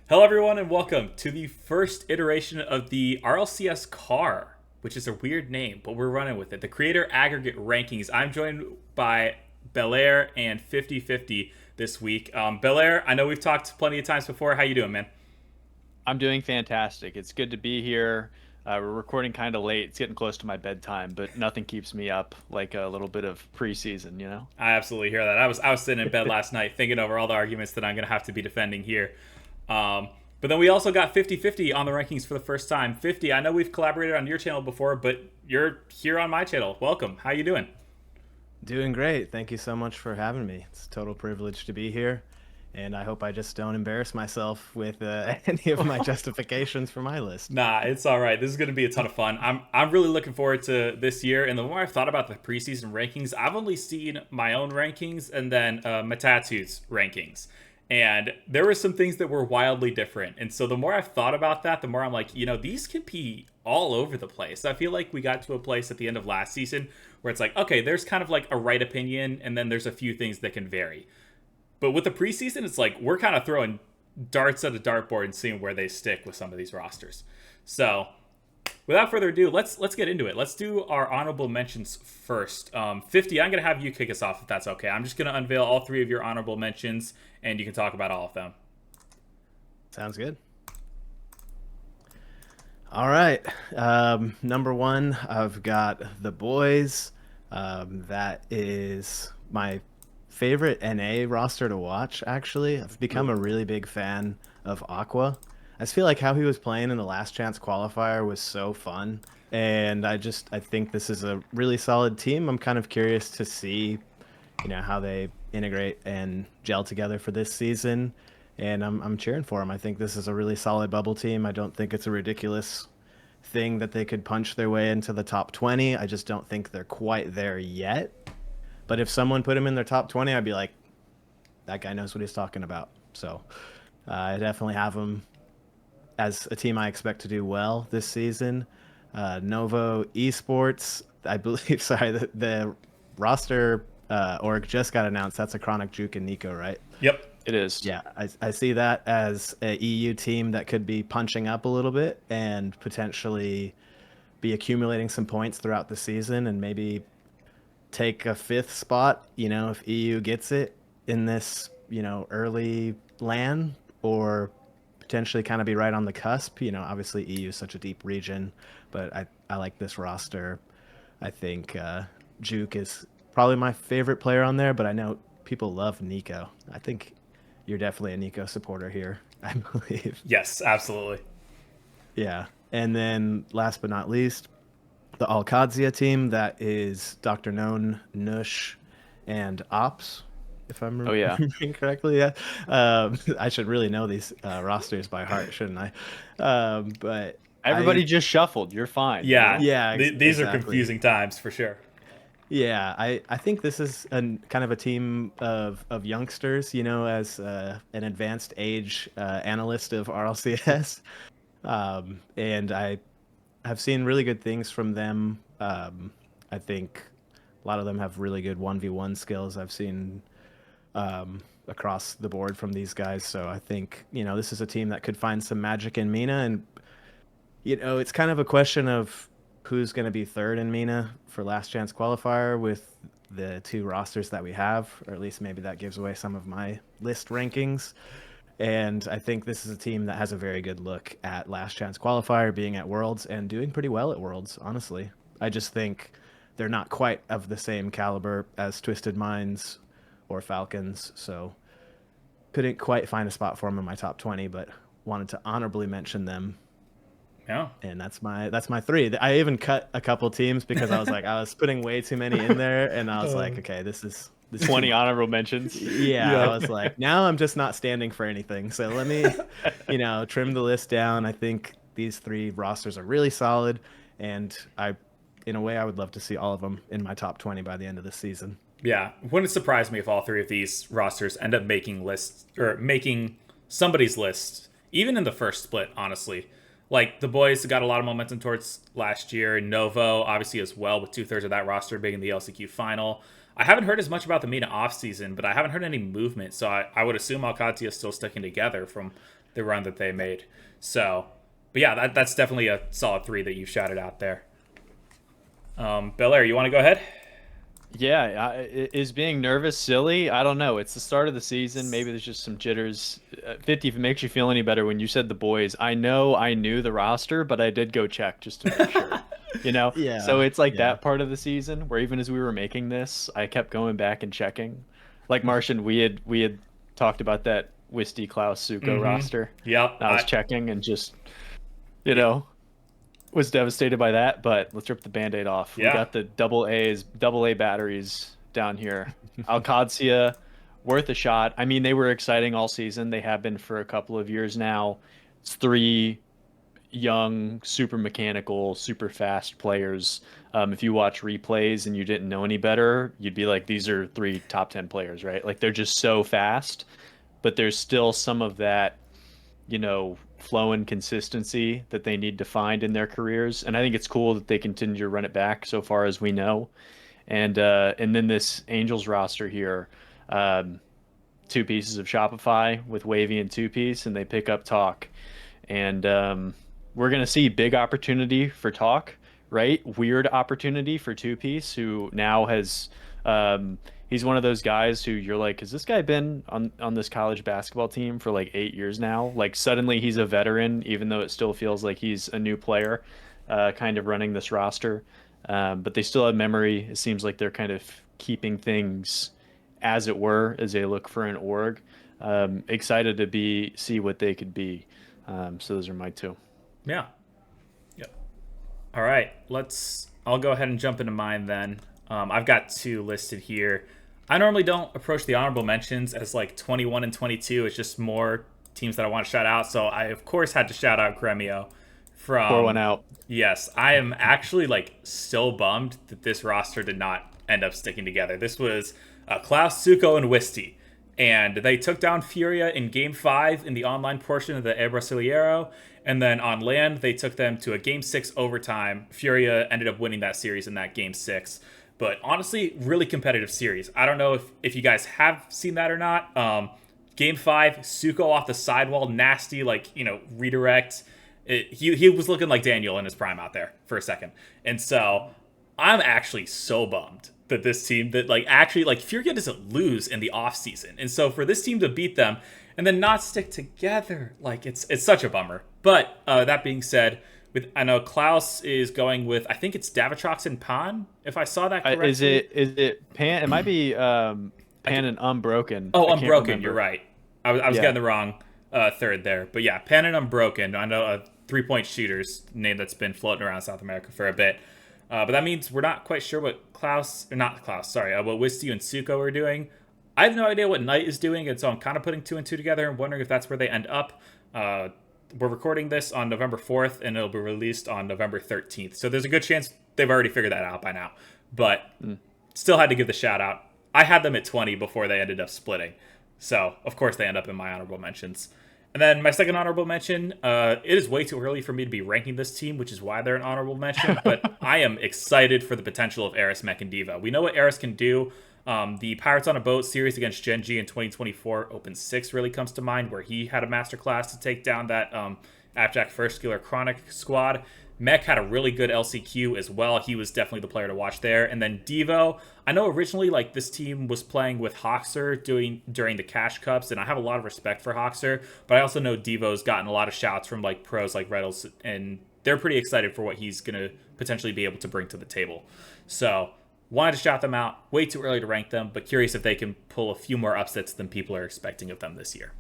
Hello, everyone, and welcome to the first iteration of the RLCS car, which is a weird name, but we're running with it. The Creator Aggregate Rankings. I'm joined by Belleair and FiftyFifty this week. Belleair, I know we've talked plenty of times before. How you doing, man? I'm doing fantastic. It's good to be here. We're recording kind of late. It's getting close to my bedtime, but nothing keeps me up like a little bit of preseason, you know? I absolutely hear that. I was sitting in bed last night thinking over all the arguments that I'm going to have to be defending here. Um, but then we also got FiftyFifty on the rankings for the first time. 50, I know we've collaborated on your channel before, but you're here on my channel. Welcome. How you doing? Doing great. Thank you so much for having me. It's a total privilege to be here. And I hope I just don't embarrass myself with any of my justifications for my list. Nah, it's all right. This is going to be a ton of fun. I'm really looking forward to this year. And the more I've thought about the preseason rankings, I've only seen my own rankings and then Matatu's rankings. And there were some things that were wildly different. And so the more I've thought about that, the more I'm like, these can be all over the place. I feel like we got to a place at the end of last season where it's like, okay, there's kind of like a right opinion, and then there's a few things that can vary. But with the preseason, it's like we're kind of throwing darts at a dartboard and seeing where they stick with some of these rosters. So, without further ado, let's get into it. Let's do our honorable mentions first. 50, I'm going to have you kick us off if that's okay. I'm just going to unveil all three of your honorable mentions, and you can talk about all of them. Sounds good. All right. Number one, I've got the boys. That is my favorite NA roster to watch, actually. I've become a really big fan of Aqua. I just feel like how he was playing in the last chance qualifier was so fun. And I think this is a really solid team. I'm kind of curious to see, how they integrate and gel together for this season. And I'm cheering for them. I think this is a really solid bubble team. I don't think it's a ridiculous thing that they could punch their way into the top 20. I just don't think they're quite there yet. But if someone put him in their top 20, I'd be like, that guy knows what he's talking about. So I definitely have him as a team I expect to do well this season. Novo Esports, I believe, sorry, the roster org just got announced. That's a Chronic, Juke, and Nico, right? Yep. It is. Yeah, I see that as a EU team that could be punching up a little bit and potentially be accumulating some points throughout the season and maybe take a fifth spot, if EU gets it in this, early LAN, or potentially kind of be right on the cusp. Obviously EU is such a deep region, but I like this roster. I think Juke is probably my favorite player on there, but I know people love Nico. I think you're definitely a Nico supporter here, I believe. Yes, absolutely. Yeah. And then last but not least, the Alcadzia team, that is Dr. Known, Nush, and Ops, if I'm remembering correctly. Yeah. I should really know these rosters by heart, shouldn't I? But everybody just shuffled. You're fine. Yeah. Yeah. These are confusing times for sure. Yeah, I think this is kind of a team of youngsters, as an advanced age analyst of RLCS. And I have seen really good things from them. I think a lot of them have really good 1v1 skills I've seen across the board from these guys. So I think, this is a team that could find some magic in Mina. And, it's kind of a question of who's going to be third in Mina for last chance qualifier with the two rosters that we have, or at least maybe that gives away some of my list rankings. And I think this is a team that has a very good look at last chance qualifier, being at Worlds and doing pretty well at Worlds, honestly. I just think they're not quite of the same caliber as Twisted Minds or Falcons, so couldn't quite find a spot for them in my top 20, but wanted to honorably mention them. Yeah. And that's my three. I even cut a couple teams because I was like, I was putting way too many in there, and I was like, okay, this is 20 honorable mentions. Yeah, I was like, now I'm just not standing for anything. So let me, trim the list down. I think these three rosters are really solid, and in a way, I would love to see all of them in my top 20 by the end of the season. Yeah, wouldn't surprise me if all three of these rosters end up making lists or making somebody's list, even in the first split, honestly. Like, the boys got a lot of momentum towards last year. Novo, obviously, as well, with 2/3 of that roster being in the LCQ final. I haven't heard as much about the MENA offseason, but I haven't heard any movement, so I would assume Alcatia is still sticking together from the run that they made. So, but yeah, that's definitely a solid 3 that you shouted out there. Belleair, you want to go ahead? Yeah, is being nervous silly? I don't know. It's the start of the season. Maybe there's just some jitters. 50, if it makes you feel any better, when you said the boys, I know I knew the roster, but I did go check just to make sure. Yeah. So it's like that part of the season where even as we were making this, I kept going back and checking. Like Martian, we had talked about that Wisty Klaus Suko roster. Yep. I was checking and just, was devastated by that, but let's rip the Band-Aid off. Yeah. We got the double A batteries down here. Alcadia, worth a shot. I mean, they were exciting all season. They have been for a couple of years now. It's 3 young, super mechanical, super fast players. If you watch replays and you didn't know any better, you'd be like, these are 3 top 10 players, right? Like, they're just so fast, but there's still some of that, flow and consistency that they need to find in their careers. And I think it's cool that they continue to run it back so far as we know. And then this Angels roster here, 2 pieces of Shopify with Wavy and 2-piece, and they pick up Talk. And we're going to see big opportunity for Talk, right? Weird opportunity for 2-piece, who now has he's one of those guys who you're like, has this guy been on this college basketball team for like 8 years now? Like, suddenly he's a veteran, even though it still feels like he's a new player, kind of running this roster. But they still have memory. It seems like they're kind of keeping things as it were as they look for an org. Excited to see what they could be. So those are my 2. Yeah. Yep. All right. I'll go ahead and jump into mine then. I've got 2 listed here. I normally don't approach the honorable mentions as like 21 and 22. It's just more teams that I want to shout out. So I, of course, had to shout out Gremio from... Pour one out. Yes. I am actually like still bummed that this roster did not end up sticking together. This was Klaus, Suko, and Wisty. And they took down Furia in Game 5 in the online portion of the Brasileiro. And then on land, they took them to a Game 6 overtime. Furia ended up winning that series in that Game 6. But honestly, really competitive series. I don't know if you guys have seen that or not. Game 5, Suko off the sidewall, nasty, redirect. He was looking like Daniel in his prime out there for a second. And so I'm actually so bummed that this team Furia doesn't lose in the offseason. And so for this team to beat them and then not stick together, it's such a bummer. But that being said, I know Klaus is going with, I think it's Davitrox and Pan, if I saw that correctly. Is it Pan? It might be Pan and Unbroken. Oh, Unbroken, you're right. I was getting the wrong third there. But yeah, Pan and Unbroken. I know a 3-point shooter's name that's been floating around South America for a bit. But that means we're not quite sure what what Wisty and Suko are doing. I have no idea what Knight is doing, and so I'm kind of putting 2 and 2 together and wondering if that's where they end up. We're recording this on November 4th, and it'll be released on November 13th. So there's a good chance they've already figured that out by now. But still had to give the shout out. I had them at 20 before they ended up splitting. So, of course, they end up in my honorable mentions. And then my second honorable mention, it is way too early for me to be ranking this team, which is why they're an honorable mention. But I am excited for the potential of Eris, Mech, and Diva. We know what Eris can do. The Pirates on a Boat series against Genji in 2024 Open 6 really comes to mind, where he had a masterclass to take down that Appjack First Skiller Chronic squad. Mech had a really good LCQ as well. He was definitely the player to watch there. And then Devo, I know originally this team was playing with Hoxer during the Cash Cups, and I have a lot of respect for Hoxer, but I also know Devo's gotten a lot of shouts from pros like Reynolds, and they're pretty excited for what he's going to potentially be able to bring to the table. So wanted to shout them out. Way too early to rank them, but curious if they can pull a few more upsets than people are expecting of them this year.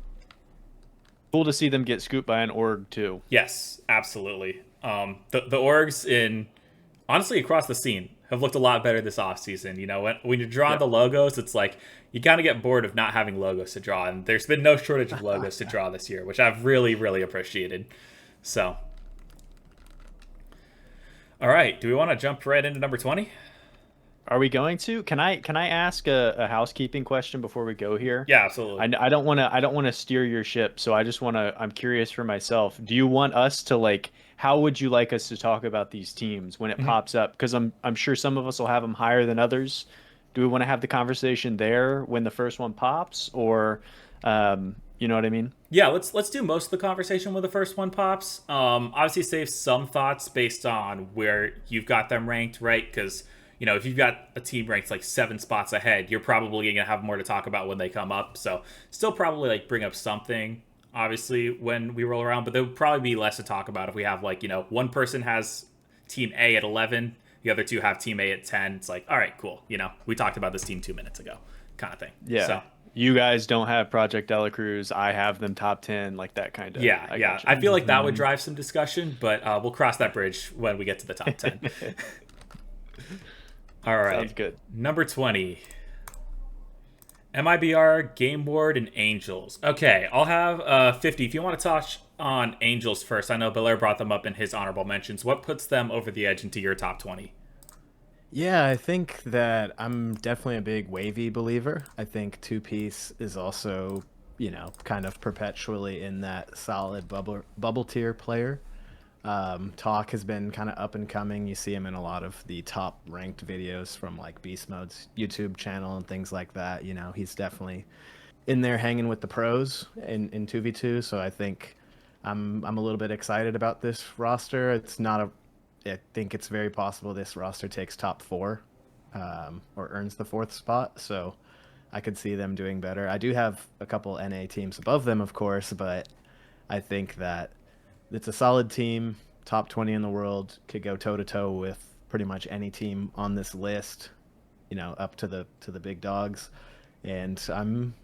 Cool to see them get scooped by an org too. Yes, absolutely. The orgs honestly across the scene have looked a lot better this offseason. When you're drawing the logos, it's like you kind of get bored of not having logos to draw, and there's been no shortage of logos to draw this year, which I've really, really appreciated. So, all right, do we want to jump right into number 20? Are we going to? Can I ask a housekeeping question before we go here? Yeah, absolutely. I don't want to steer your ship, so I'm curious for myself. Do you want us to how would you like us to talk about these teams when it pops up? Because I'm sure some of us will have them higher than others. Do we want to have the conversation there when the first one pops, or You know what I mean? Yeah, let's do most of the conversation when the first one pops. Obviously, save some thoughts based on where you've got them ranked, right? Because if you've got a team ranked like 7 spots ahead, you're probably gonna have more to talk about when they come up. So, still probably like bring up something, obviously, when we roll around. But there would probably be less to talk about if we have like one person has team A at 11, the other two have team A at 10. It's like, all right, cool. We talked about this team 2 minutes ago, kind of thing. Yeah. So. You guys don't have Project Dela Cruz. I have them top 10, like that kind of. Yeah, I yeah. gotcha. I feel like that would drive some discussion, but we'll cross that bridge when we get to the top 10. All right. Sounds good. Number 20. MIBR, Game Ward, and Angels. Okay, I'll have 50. If you want to touch on Angels first, I know Belleair brought them up in his honorable mentions. What puts them over the edge into your top 20? Yeah, I think that I'm definitely a big wavy believer. I think Two Piece is also, kind of perpetually in that solid bubble tier player. Talk has been kind of up and coming. You see him in a lot of the top ranked videos from like Beast Mode's YouTube channel and things like that. He's definitely in there hanging with the pros in 2v2. So I think I'm a little bit excited about this roster. I think it's very possible this roster takes top 4 or earns the 4th spot. So I could see them doing better. I do have a couple NA teams above them, of course, but I think that it's a solid team, top 20 in the world, could go toe-to-toe with pretty much any team on this list, up to the big dogs. And I'm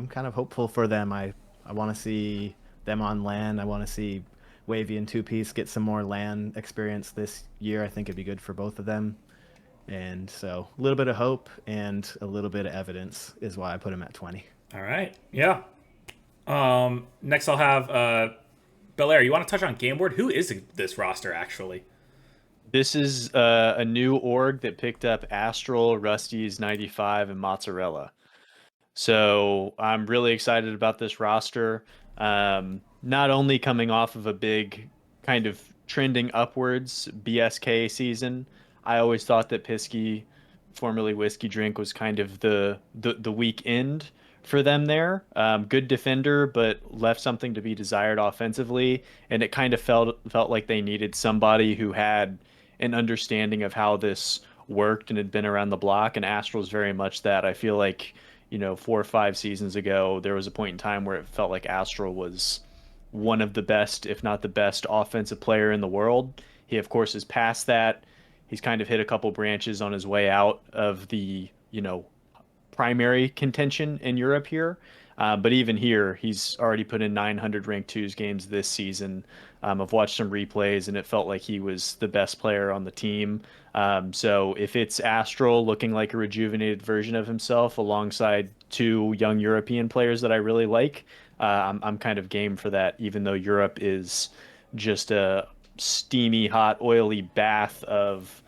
kind of hopeful for them. I want to see them on LAN. I want to see Wavy and Two Piece get some more LAN experience this year. I think it'd be good for both of them. And so a little bit of hope and a little bit of evidence is why I put him at 20. All right. Yeah. Next I'll have Belleair. You want to touch on Game Board? Who is this roster actually? This is a new org that picked up Astral, Rusty's 95, and Mozzarella. So I'm really excited about this roster. Not only coming off of a big kind of trending upwards BSK season, I always thought that Pisky, formerly Whiskey Drink, was kind of the weak end for them there. Good defender, but left something to be desired offensively, and it kind of felt like they needed somebody who had an understanding of how this worked and had been around the block, and Astral's very much that. I feel like 4 or 5 seasons ago, there was a point in time where it felt like Astral was one of the best, if not the best, offensive player in the world. He, of course, is past that. He's kind of hit a couple branches on his way out of the, primary contention in Europe here. But even here, he's already put in 900 ranked 2s games this season. I've watched some replays, and it felt like he was the best player on the team. So if it's Astral looking like a rejuvenated version of himself alongside 2 young European players that I really like, I'm kind of game for that, even though Europe is just a steamy, hot, oily bath of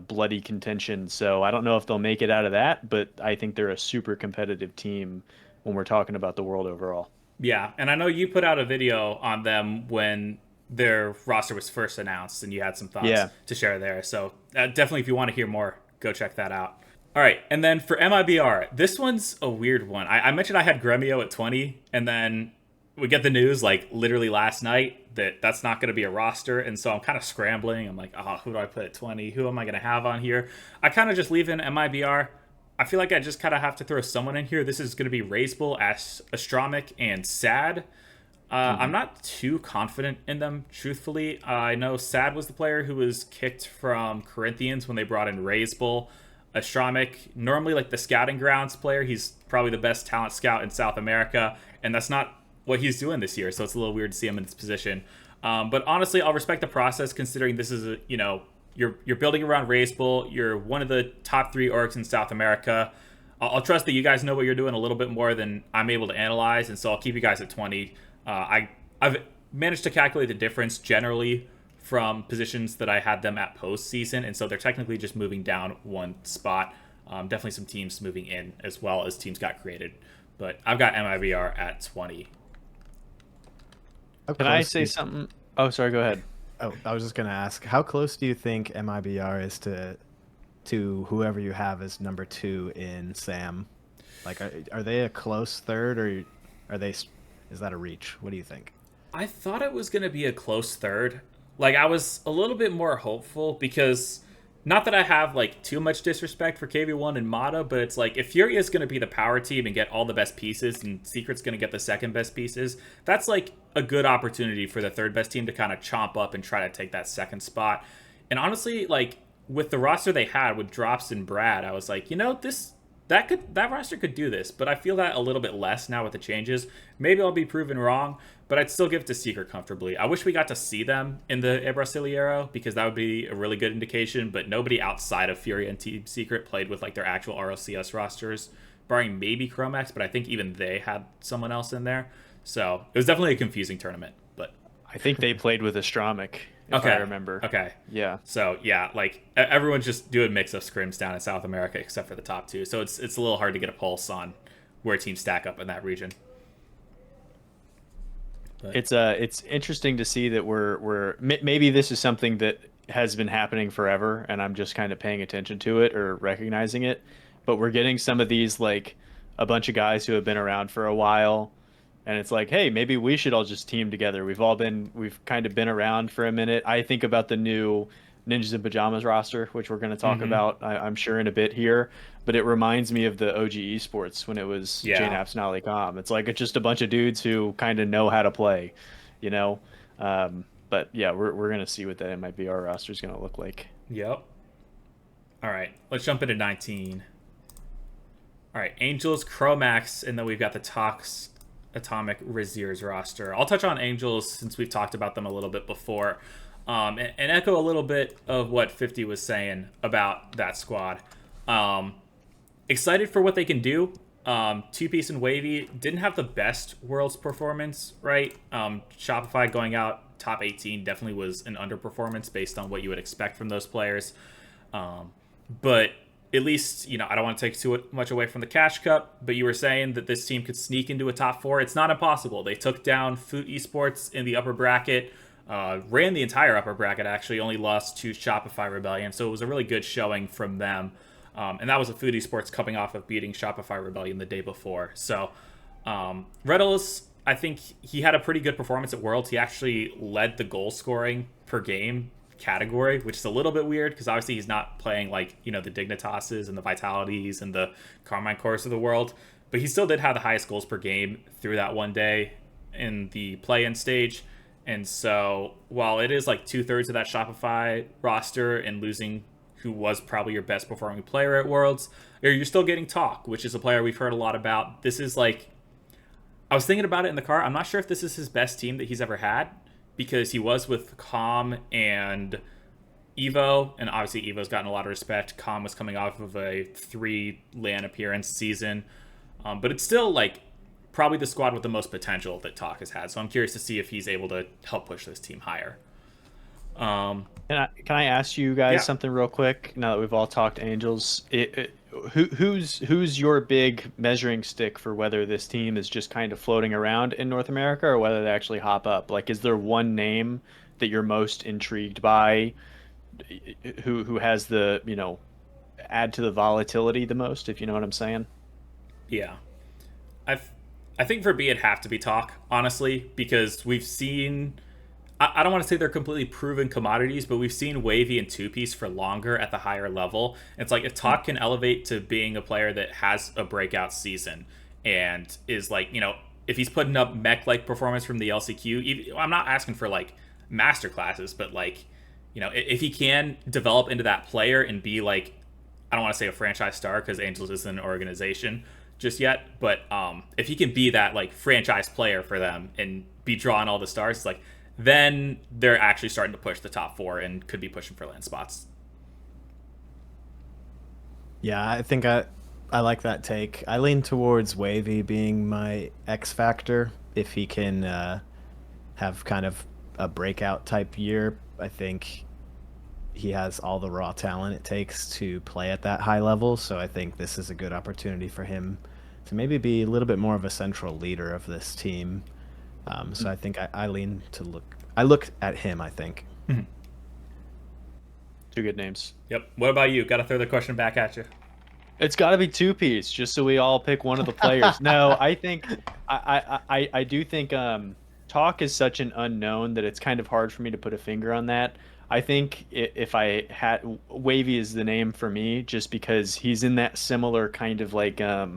bloody contention. So I don't know if they'll make it out of that, but I think they're a super competitive team when we're talking about the world overall. Yeah, and I know you put out a video on them when their roster was first announced, and you had some thoughts to share there. So definitely, if you want to hear more, go check that out. All right, and then for MIBR, this one's a weird one. I mentioned I had Gremio at 20, and then we get the news like literally last night that that's not going to be a roster, and so I'm kind of scrambling. I'm like, who do I put at 20? Who am I going to have on here? I kind of just leave in MIBR. I feel like I just kind of have to throw someone in here. This is going to be Razebull, Astromic, and Sad. I'm not too confident in them, truthfully. I know Sad was the player who was kicked from Corinthians when they brought in Razebull. Astromic, normally like the scouting grounds player, he's probably the best talent scout in South America, and that's not what he's doing this year, so it's a little weird to see him in this position. But honestly, I'll respect the process, considering this is you're building around Razebull. You're one of the top 3 orgs in South America. I'll trust that you guys know what you're doing a little bit more than I'm able to analyze, and so I'll keep you guys at 20. I've managed to calculate the difference generally from positions that I had them at postseason, and so they're technically just moving down 1 spot. Definitely some teams moving in as well as teams got created, but I've got MIBR at 20. Can I say something? Oh, sorry, go ahead. Oh, I was just going to ask, how close do you think MIBR is to whoever you have as number 2 in SAM? Like, are they a close third, or are they? Is that a reach? What do you think? I thought it was going to be a close third. Like, I was a little bit more hopeful because, not that I have like too much disrespect for KV1 and Mata, but it's like if Fury is going to be the power team and get all the best pieces, and Secret's going to get the second best pieces, that's like a good opportunity for the third best team to kind of chomp up and try to take that second spot. And honestly, like with the roster they had with Drops and Brad, I was like, that roster could do this, but I feel that a little bit less now with the changes. Maybe I'll be proven wrong, but I'd still give it to Secret comfortably. I wish we got to see them in the Brasileiro because that would be a really good indication, but nobody outside of Fury and Team Secret played with like their actual RLCS rosters, barring maybe Chromax, but I think even they had someone else in there. So it was definitely a confusing tournament, but I think they played with Astromic, if I remember. Okay. Yeah. So yeah, like everyone's just doing mix of scrims down in South America except for the top two. So it's a little hard to get a pulse on where teams stack up in that region. But It's interesting to see that maybe this is something that has been happening forever, and I'm just kind of paying attention to it or recognizing it. But we're getting some of these, like a bunch of guys who have been around for a while, and it's like, hey, maybe we should all just team together. We've kind of been around for a minute. I think about the new Ninjas in Pajamas roster, which we're going to talk about, I'm sure, in a bit here. But it reminds me of the OG Esports when it was Jane Apps and Ali Com. It's like it's just a bunch of dudes who kind of know how to play, you know? But yeah, we're going to see what that MIBR roster is going to look like. Yep. All right, let's jump into 19. All right, Angels, Chromax, and then we've got the Tox Atomic Raziers roster. I'll touch on Angels since we've talked about them a little bit before, and echo a little bit of what 50 was saying about that squad. Excited for what they can do. Two Piece and Wavy didn't have the best Worlds performance, right? Shopify going out top 18 definitely was an underperformance based on what you would expect from those players. But at least, I don't want to take too much away from the Cash Cup, but you were saying that this team could sneak into a top 4. It's not impossible. They took down Foot Esports in the upper bracket, ran the entire upper bracket, actually, only lost to Shopify Rebellion. So it was a really good showing from them. And that was a Food Esports coming off of beating Shopify Rebellion the day before. So Reddles, I think he had a pretty good performance at Worlds. He actually led the goal scoring per game category, which is a little bit weird because obviously he's not playing like, the Dignitases and the Vitalities and the Carmine Chorus of the world. But he still did have the highest goals per game through that one day in the play-in stage. And so while it is like 2/3 of that Shopify roster and losing who was probably your best performing player at Worlds, you're still getting Talk, which is a player we've heard a lot about. This is like, I was thinking about it in the car. I'm not sure if this is his best team that he's ever had because he was with Calm and Evo, and obviously Evo's gotten a lot of respect. Calm was coming off of a 3 LAN appearance season, but it's still like probably the squad with the most potential that Talk has had. So I'm curious to see if he's able to help push this team higher. Can I ask you guys something real quick? Now that we've all talked Angels, who's your big measuring stick for whether this team is just kind of floating around in North America or whether they actually hop up? Like, is there one name that you're most intrigued by, who has the add to the volatility the most? If you know what I'm saying? Yeah, I think for me it'd have to be Talk, honestly, because we've seen. I don't want to say they're completely proven commodities, but we've seen Wavy and Two Piece for longer at the higher level. It's like if Talk can elevate to being a player that has a breakout season and is like, if he's putting up mech-like performance from the LCQ, I'm not asking for like master classes, but like, if he can develop into that player and be like, I don't want to say a franchise star because Angels isn't an organization just yet, but if he can be that like franchise player for them and be drawing all the stars, it's like, then they're actually starting to push the top 4 and could be pushing for land spots. Yeah, I think I like that take. I lean towards Wavy being my X factor. If he can have kind of a breakout type year, I think he has all the raw talent it takes to play at that high level. So I think this is a good opportunity for him to maybe be a little bit more of a central leader of this team. So I think I lean to I look at him, I think. Mm-hmm. Two good names. Yep. What about you? Got to throw the question back at you. It's got to be two-piece, just so we all pick one of the players. No, I think I do think Talk is such an unknown that it's kind of hard for me to put a finger on that. I think if I had Wavy is the name for me, just because he's in that similar kind of like a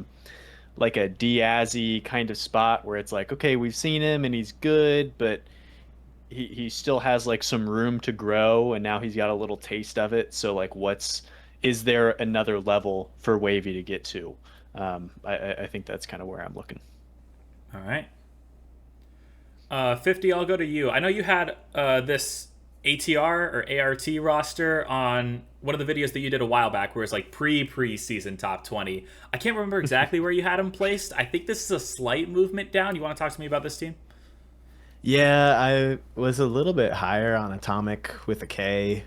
Diazzy kind of spot where it's like, okay, we've seen him and he's good, but he still has like some room to grow, and now he's got a little taste of it. So like, is there another level for Wavy to get to? I think that's kind of where I'm looking. All right. 50, I'll go to you. I know you had this ATR or ART roster on one of the videos that you did a while back where it's like preseason top 20. I can't remember exactly where you had them placed. I think this is a slight movement down. You want to talk to me about this team? Yeah, I was a little bit higher on Atomic with a K.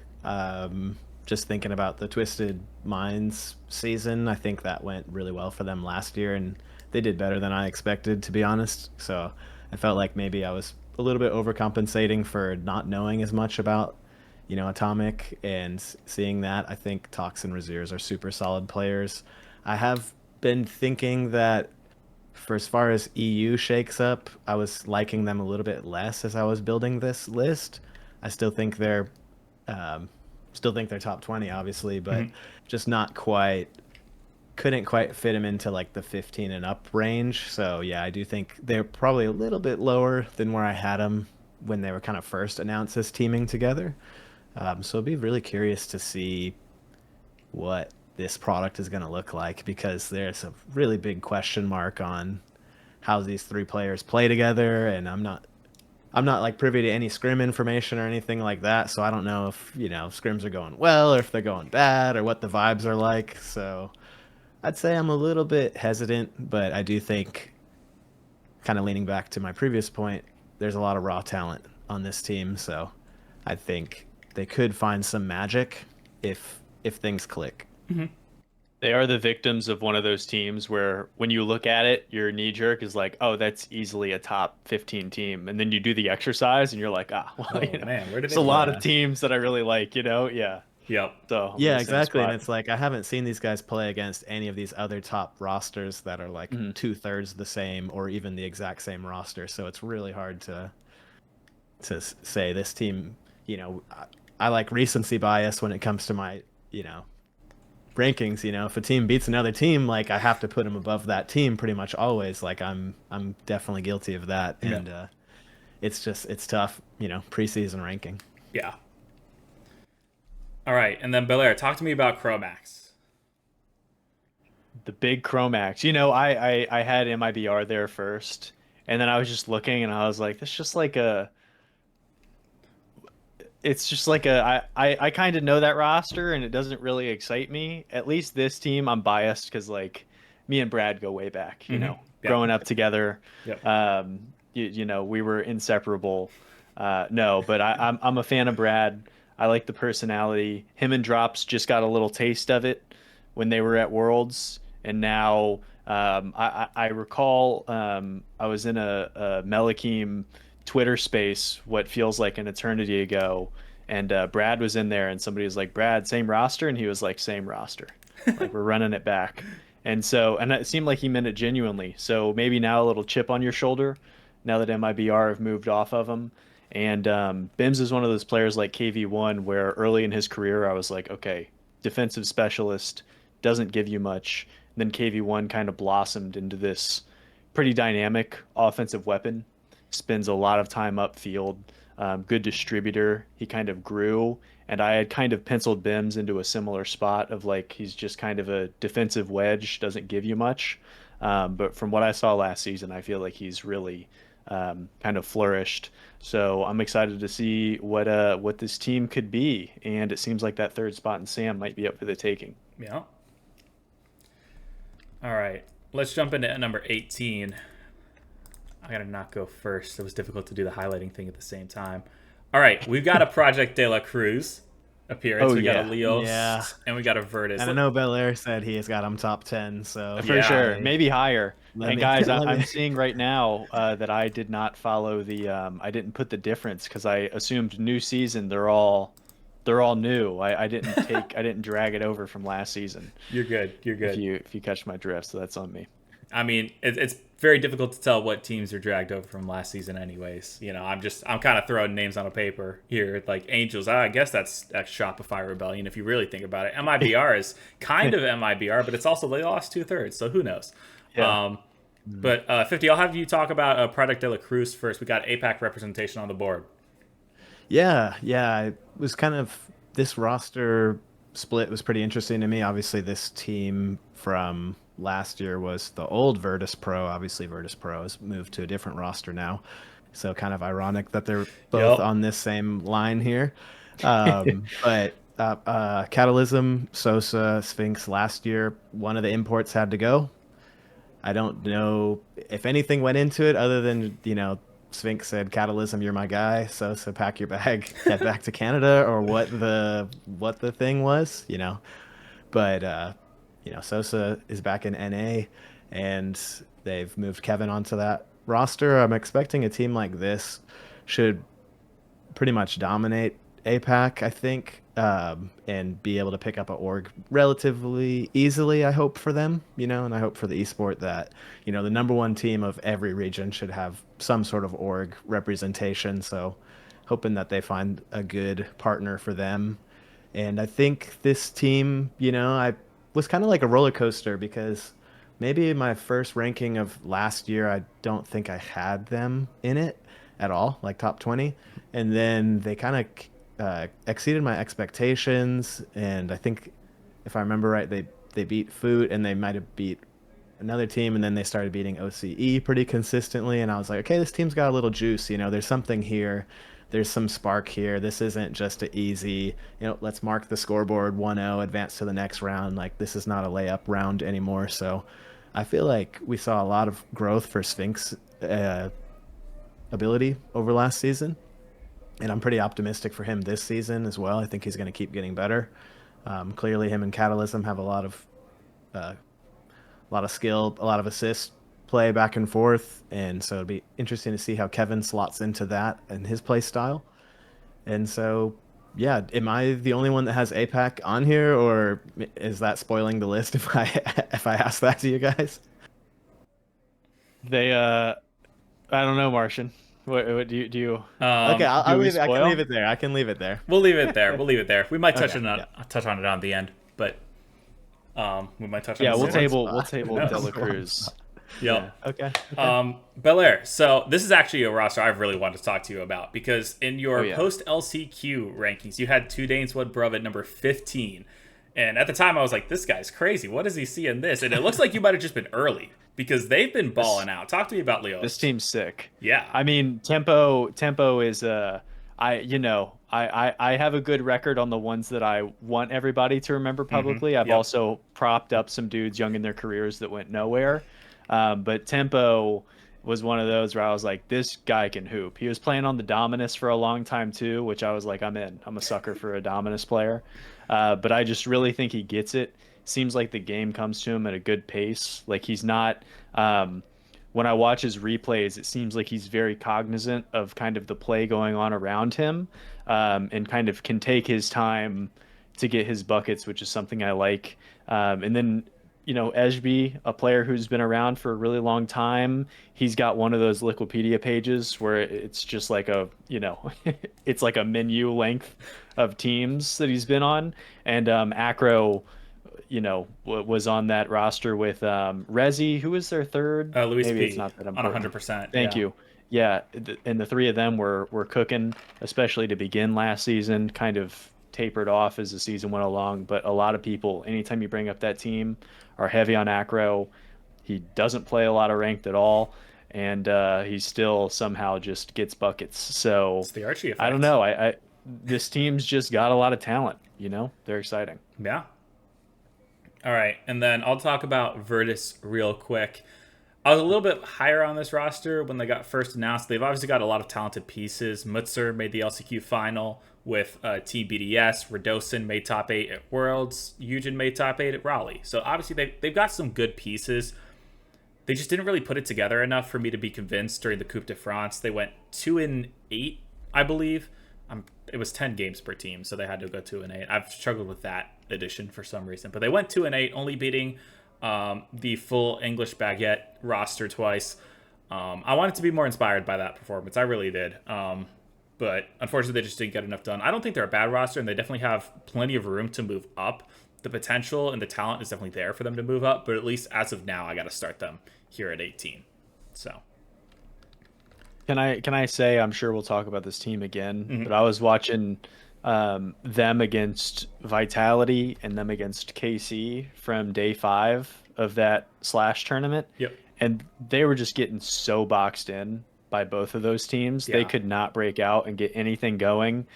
Just thinking about the Twisted Minds season, I think that went really well for them last year, and they did better than I expected, to be honest. So I felt like maybe I was a little bit overcompensating for not knowing as much about, Atomic, and seeing that. I think Tox and Raziers are super solid players. I have been thinking that for as far as EU shakes up, I was liking them a little bit less as I was building this list. I um, still think they're top 20, obviously, but just not quite, couldn't quite fit them into like the 15 and up range. So yeah, I do think they're probably a little bit lower than where I had them when they were kind of first announced as teaming together. So I'd be really curious to see what this product is going to look like, because there's a really big question mark on how these three players play together, and I'm not like privy to any scrim information or anything like that, so I don't know if, scrims are going well or if they're going bad or what the vibes are like. So I'd say I'm a little bit hesitant, but I do think, kind of leaning back to my previous point, there's a lot of raw talent on this team, so I think they could find some magic if things click. They are the victims of one of those teams where when you look at it, your knee jerk is like, oh, that's easily a top 15 team. And then you do the exercise and you're like, well, Oh, man, where did there's they a go? lot of teams that I really like, Yeah. Yep. So I'm in Yeah, the same exactly. And spot. it's like I haven't seen these guys play against any of these other top rosters that are like Mhm. 2/3 the same or even the exact same roster. So it's really hard to say this team. I like recency bias when it comes to my rankings. If a team beats another team, like I have to put them above that team pretty much always. Like I'm definitely guilty of that, Yeah. and it's tough. Preseason ranking. Yeah. All right, and then Belleair, talk to me about Chromax. The big Chromax. I had MIBR there first, and then I was just looking and I was like, it's just like I kind of know that roster and it doesn't really excite me. At least this team, I'm biased because like me and Brad go way back, Yep. growing up together. Yep. We were inseparable. No, but I'm a fan of Brad. I like the personality. Him and Drops just got a little taste of it when they were at Worlds, and now I recall I was in a Melikim Twitter space what feels like an eternity ago, and Brad was in there, and somebody was like, "Brad, same roster," and he was like, "Same roster." Like we're running it back. And it seemed like he meant it genuinely. So maybe now a little chip on your shoulder, now that MIBR have moved off of him. And Bims is one of those players like KV1 where early in his career I was like, okay, defensive specialist doesn't give you much. And then KV1 kind of blossomed into this pretty dynamic offensive weapon. Spends a lot of time upfield, good distributor. He kind of grew, and I had kind of penciled Bims into a similar spot of like he's just kind of a defensive wedge, doesn't give you much. But from what I saw last season, I feel like he's really kind of flourished. So I'm excited to see what this team could be, and it seems like that third spot in Sam might be up for the taking. Yeah. All right, let's jump into number 18. I gotta not go first. It was difficult to do the highlighting thing at the same time. All right, we've got a Project De La Cruz appearance. Oh, We got yeah. a Leos, Yeah. and we got a Virtus. And I know Belleair said he has got him top 10, so For Yeah. sure, maybe higher. Let And me- guys, let I'm me- seeing right now that I did not follow I didn't put the difference because I assumed new season they're all they're all new. I didn't drag it over from last season. You're good. You're good. If you catch my drift, so that's on me. I mean, it's very difficult to tell what teams are dragged over from last season, anyways. You know, I'm kind of throwing names on a paper here, like Angels. I guess that's Shopify Rebellion if you really think about it. MIBR is kind of MIBR, but it's also they lost 2/3, so who knows? Yeah. But 50, I'll have you talk about Product de la Cruz first. We got APAC representation on the board. Yeah, it was kind of this roster split was pretty interesting to me. Obviously, this team from last year was the old Virtus Pro. Obviously, Virtus Pro has moved to a different roster now, so kind of ironic that they're both on this same line here. But Catalysm, Sosa, Sphinx last year, one of the imports had to go. I don't know if anything went into it other than, Sphinx said, Catalysm, you're my guy. Sosa, pack your bag, head back to Canada, or what the thing was, But, Sosa is back in NA, and they've moved Kevin onto that roster. I'm expecting a team like this should pretty much dominate APAC, I think, and be able to pick up an org relatively easily, I hope, for them, and I hope for the esport that, the number one team of every region should have some sort of org representation. So hoping that they find a good partner for them. And I think this team, I was kind of like a roller coaster because maybe my first ranking of last year, I don't think I had them in it at all, like top 20. And then they kind of exceeded my expectations, and I think if I remember right, they beat Foot, and they might have beat another team, and then they started beating OCE pretty consistently, and I was like, okay, this team's got a little juice, there's something here, there's some spark here. This isn't just an easy, let's mark the scoreboard 1-0, advance to the next round. Like, this is not a layup round anymore. So I feel like we saw a lot of growth for Sphinx ability over last season. And I'm pretty optimistic for him this season as well. I think he's going to keep getting better. Clearly, him and Catalysm have a lot of skill, a lot of assist play back and forth, and so it'd be interesting to see how Kevin slots into that and his play style. And so, yeah, am I the only one that has APAC on here, or is that spoiling the list if I ask that to you guys? They, I don't know, Martian. What do you? Okay, I'll leave it. I can leave it there. I can leave it there. We'll leave it there. We might touch on it on the end, but we might touch on. Yeah, we'll table De La Cruz. Yeah. Okay. Belleair. So this is actually a roster I've really wanted to talk to you about because in your post LCQ rankings, you had Two Danes Wood Bruv at number 15, and at the time I was like, this guy's crazy. What does he see in this? And it looks like you might have just been early because they've been balling out. Talk to me about Leo. This team's sick. Yeah. I mean, Tempo is I have a good record on the ones that I want everybody to remember publicly. I've also propped up some dudes young in their careers that went nowhere. But Tempo was one of those where I was like, this guy can hoop. He was playing on the Dominus for a long time too, which I was like, I'm in. I'm a sucker for a Dominus player. But I just really think he gets it. Seems like the game comes to him at a good pace. Like he's not, when I watch his replays, it seems like he's very cognizant of kind of the play going on around him, and kind of can take his time to get his buckets, which is something I like. And then, Eshby, a player who's been around for a really long time, he's got one of those Liquipedia pages where it's just like it's like a menu length of teams that he's been on. And Acro, was on that roster with Rezi, who was their third? Luis Maybe P. It's not that on important. 100%. Thank you. Yeah, and the three of them were cooking, especially to begin last season, kind of tapered off as the season went along. But a lot of people, anytime you bring up that team, are heavy on Acro. He doesn't play a lot of ranked at all, and he still somehow just gets buckets. So It's the Archie effect. I don't know. I this team's just got a lot of talent. They're exciting. Yeah. All right, and then I'll talk about Virtus real quick. I was a little bit higher on this roster when they got first announced. They've obviously got a lot of talented pieces. Mutzer made the LCQ final with Team BDS. Radosin made top 8 at Worlds. Eugen made top 8 at Raleigh. So obviously they've got some good pieces. They just didn't really put it together enough for me to be convinced during the Coupe de France. They went 2-8, I believe, it was 10 games per team, so they had to go 2-8. I've struggled with that addition for some reason, but they went 2-8, only beating the full English Baguette roster twice. I wanted to be more inspired by that performance. I really did. But unfortunately, they just didn't get enough done. I don't think they're a bad roster, and they definitely have plenty of room to move up. The potential and the talent is definitely there for them to move up, but at least as of now, I got to start them here at 18. So, Can I say, I'm sure we'll talk about this team again, but I was watching them against Vitality and them against KC from day 5 of that Slash tournament. Yep. And they were just getting so boxed in by both of those teams. Yeah. They could not break out and get anything going.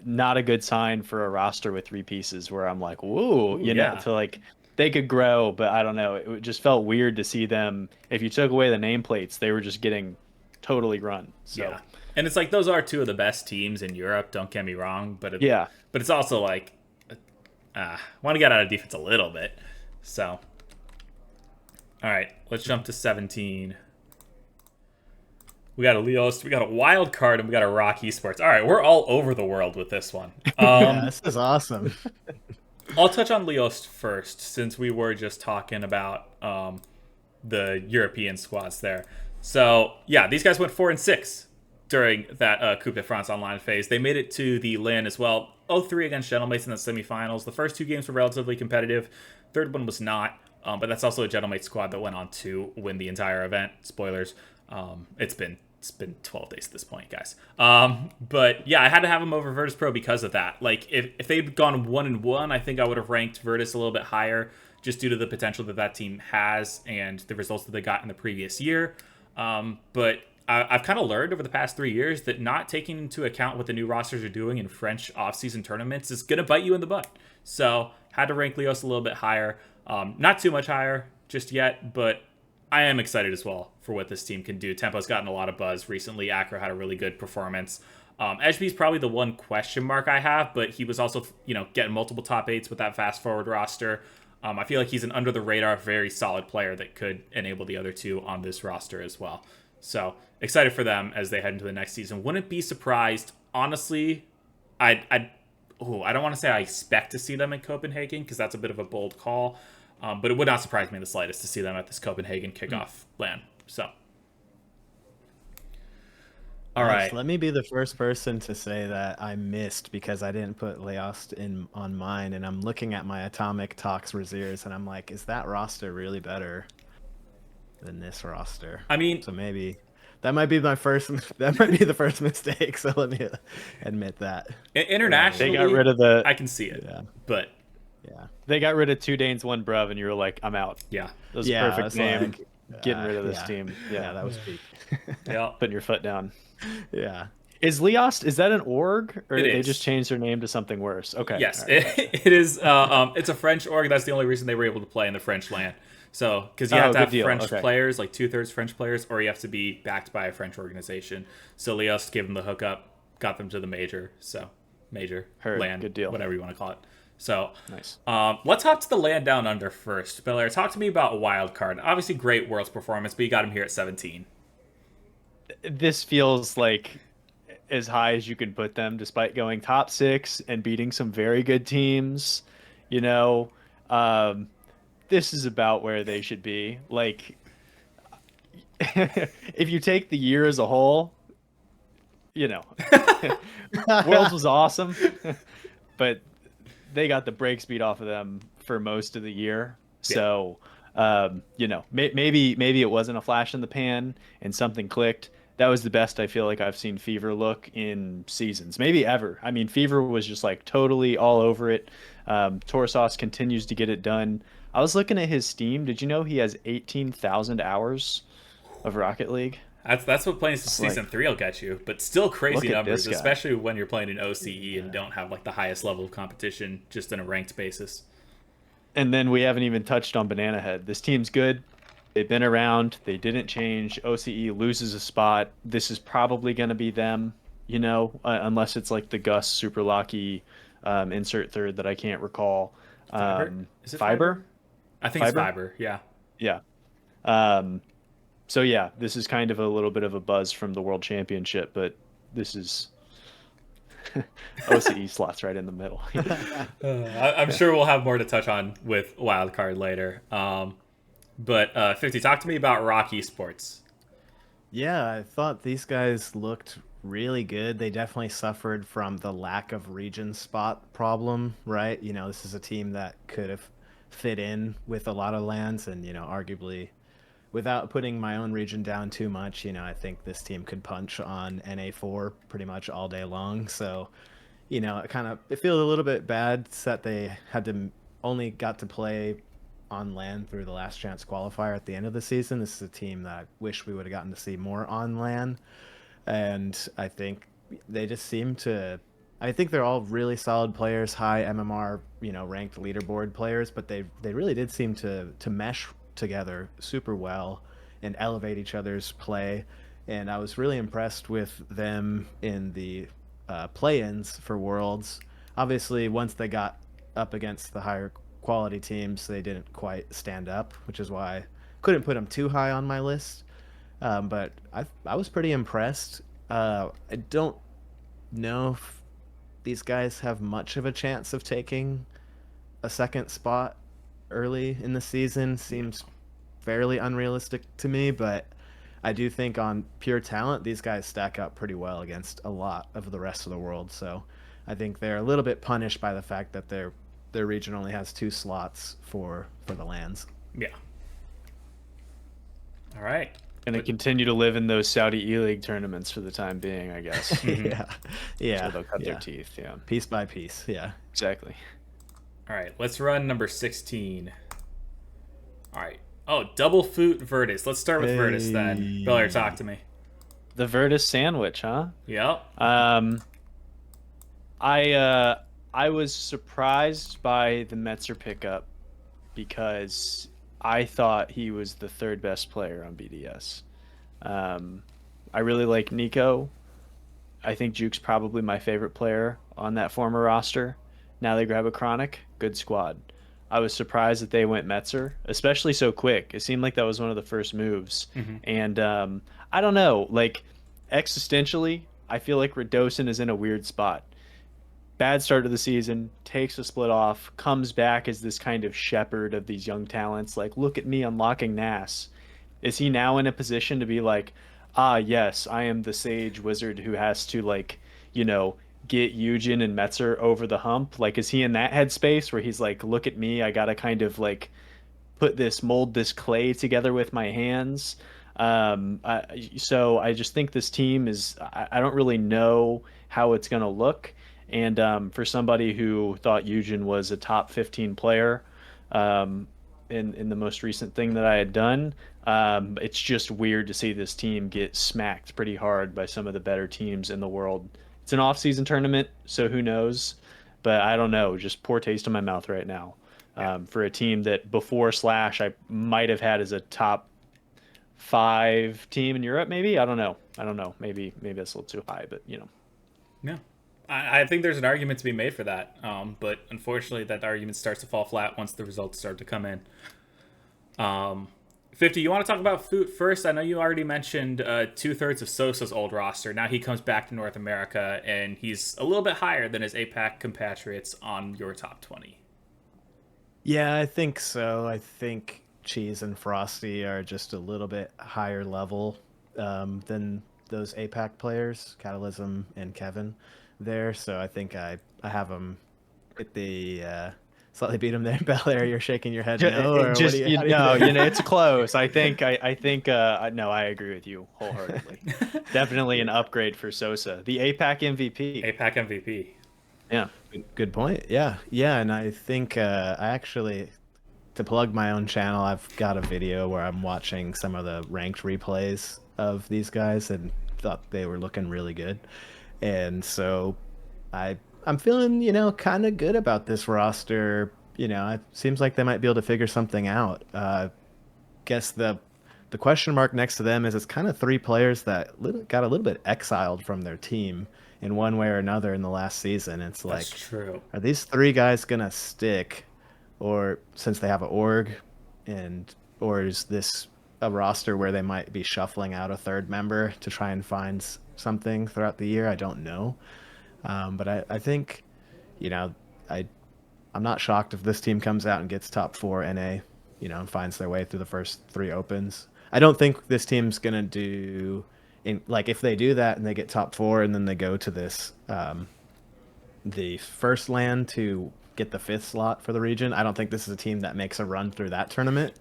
Not a good sign for a roster with 3 pieces where I'm like, whoa, you know, to like, they could grow, but I don't know. It just felt weird to see them. If you took away the nameplates, they were just getting totally run. So. Yeah. And it's like, those are 2 of the best teams in Europe, don't get me wrong, but but it's also like, want to get out of defense a little bit. So, all right, let's jump to 17. We got a Leost, we got a wild card, and we got a Rock Esports. All right, we're all over the world with this one. Yeah, this is awesome. I'll touch on Leost first, since we were just talking about the European squads there. So, yeah, these guys went 4-6 during that Coupe de France online phase. They made it to the LAN as well. 0-3 against Gentlemates in the semifinals. The first 2 games were relatively competitive. Third one was not, but that's also a Gentlemate squad that went on to win the entire event. Spoilers. It's been 12 days at this point, guys. But yeah, I had to have them over Virtus Pro because of that. Like, if they'd gone 1-1, I think I would have ranked Virtus a little bit higher, just due to the potential that team has and the results that they got in the previous year. But I've kind of learned over the past 3 years that not taking into account what the new rosters are doing in French off-season tournaments is going to bite you in the butt. So had to rank Leos a little bit higher. Not too much higher just yet, but I am excited as well for what this team can do. Tempo's gotten a lot of buzz recently. Acro had a really good performance. Edgeby's probably the one question mark I have, but he was also, getting multiple top 8s with that fast forward roster. I feel like he's an under the radar, very solid player that could enable the other 2 on this roster as well. So excited for them as they head into the next season. Wouldn't be surprised, honestly. I don't want to say I expect to see them in Copenhagen, because that's a bit of a bold call. But it would not surprise me in the slightest to see them at this Copenhagen kickoff LAN. So, all right. Let me be the first person to say that I missed because I didn't put Leost on mine, and I'm looking at my Atomic Tox Raziers, and I'm like, is that roster really better than this roster? I mean, so maybe that might be my first. That might be the first mistake. So let me admit that. Internationally, they got rid of the. I can see it, but. Yeah, they got rid of 2 Danes, 1 Bruv, and you were like, I'm out. Yeah. That was a perfect name. Like, getting rid of this team. Yeah, that was peak. Yeah. Putting your foot down. Yeah. Is Leost, is that an org? Or it did they is. just change their name to something worse? Okay. Yes, right. it is. It's a French org. That's the only reason they were able to play in the French LAN. So, because you have to have French players, like 2/3 French players, or you have to be backed by a French organization. So Leost gave them the hookup, got them to the major. So, major LAN, good deal. Whatever you want to call it. So, nice. Let's hop to the LAN down under first. Belleair, talk to me about Wildcard. Obviously, great Worlds performance, but you got him here at 17. This feels like as high as you can put them, despite going top 6 and beating some very good teams. This is about where they should be. Like, if you take the year as a whole, Worlds was awesome, but they got the break speed off of them for most of the year. Yeah. So, maybe it wasn't a flash in the pan and something clicked. That was the best I feel like I've seen Fever look in seasons, maybe ever. I mean, Fever was just like totally all over it. Torsauce continues to get it done. I was looking at his Steam. Did you know he has 18,000 hours of Rocket League? That's what playing Season 3 will get you, but still crazy numbers, especially when you're playing in OCE and don't have like the highest level of competition just in a ranked basis. And then we haven't even touched on Banana Head. This team's good. They've been around. They didn't change. OCE loses a spot. This is probably going to be them, unless it's like the Gus Super Lucky insert third that I can't recall. Is it Fiber? I think it's Fiber, yeah. Yeah. So yeah, this is kind of a little bit of a buzz from the World Championship, but this is OCE slots right in the middle. I'm sure we'll have more to touch on with wildcard later. But 50, talk to me about Rock Esports. Yeah, I thought these guys looked really good. They definitely suffered from the lack of region spot problem, right? This is a team that could have fit in with a lot of lands and, arguably without putting my own region down too much, I think this team could punch on NA4 pretty much all day long. So, it feels a little bit bad that they had to only got to play on land through the last chance qualifier at the end of the season. This is a team that I wish we would have gotten to see more on land. And I think they just seem to I think they're all really solid players, high MMR, ranked leaderboard players, but they really did seem to mesh together super well and elevate each other's play. And I was really impressed with them in the play-ins for Worlds. Obviously, once they got up against the higher quality teams, they didn't quite stand up, which is why I couldn't put them too high on my list. But I was pretty impressed. I don't know if these guys have much of a chance of taking a second spot early in the season. Seems fairly unrealistic to me, but I do think on pure talent, these guys stack up pretty well against a lot of the rest of the world. So I think they're a little bit punished by the fact that their region only has 2 slots for the lands. Yeah. All right. Going to continue to live in those Saudi E-League tournaments for the time being, I guess. Yeah. So they'll cut their teeth, yeah. Piece by piece, yeah. Exactly. All right, let's run number 16. All right. Oh, double foot Virtus. Let's start with Virtus then. Belleair, talk to me. The Virtus sandwich, huh? Yep. I was surprised by the Metzer pickup because I thought he was the 3rd best player on BDS. I really like Nico. I think Juke's probably my favorite player on that former roster. Now they grab a Chronic. Good squad. I was surprised that they went Metzer, especially so quick. It seemed like that was one of the first moves. And I don't know, like existentially, I feel like Radosin is in a weird spot. Bad start to the season, takes a split off, comes back as this kind of shepherd of these young talents. Like, look at me unlocking Nass. Is he now in a position to be like, yes, I am the sage wizard who has to, like, get Eugen and Metzer over the hump? Like, is he in that headspace where he's like, look at me, I gotta kind of like mold this clay together with my hands? So I just think this team is, I don't really know how it's gonna look. And for somebody who thought Eugen was a top 15 player in the most recent thing that I had done, it's just weird to see this team get smacked pretty hard by some of the better teams in the world. It's an off-season tournament, so who knows? But I don't know, just poor taste in my mouth right now. For a team that before Slash I might have had as a top 5 team in Europe, maybe? I don't know. Maybe that's a little too high, but Yeah. I think there's an argument to be made for that, but unfortunately that argument starts to fall flat once the results start to come in. 50, you want to talk about Foot first? I know you already mentioned 2/3 of Sosa's old roster. Now he comes back to North America, and he's a little bit higher than his APAC compatriots on your top 20. Yeah, I think so. I think Cheese and Frosty are just a little bit higher level than those APAC players, Catalysm and Kevin there. So I think I have them at the slightly beat him there. Belleair, you're shaking your head no, or just what do you, it's close. I think no, I agree with you wholeheartedly. Definitely an upgrade for Sosa, the APAC MVP. APAC MVP. Yeah, good point. Yeah, and I think I actually, to plug my own channel, I've got a video where I'm watching some of the ranked replays of these guys and thought they were looking really good. And so I'm feeling, kind of good about this roster. It seems like they might be able to figure something out. Guess the question mark next to them is it's kind of 3 players that got a little bit exiled from their team in one way or another in the last season. It's like, that's true. Are these 3 guys gonna stick, or since they have an org, or is this a roster where they might be shuffling out a 3rd member to try and find something throughout the year? I don't know. But I think, you know, I I'm not shocked if this team comes out and gets top 4 NA, and finds their way through the first 3 opens. I don't think this team's gonna do like if they do that and they get top 4 and then they go to this the first land to get the 5th slot for the region. I don't think this is a team that makes a run through that tournament.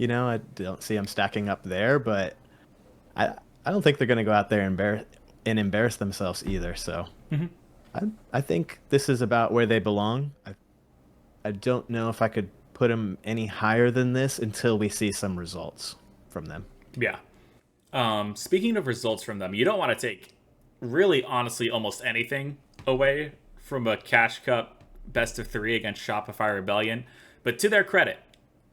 I don't see them stacking up there, but I I don't think they're gonna go out there and embarrass themselves either. So Hmm. I think this is about where they belong. I don't know if I could put them any higher than this until we see some results from them. Yeah. Speaking of results from them, you don't want to take really, honestly, almost anything away from a Cash Cup best of 3 against Shopify Rebellion. But to their credit,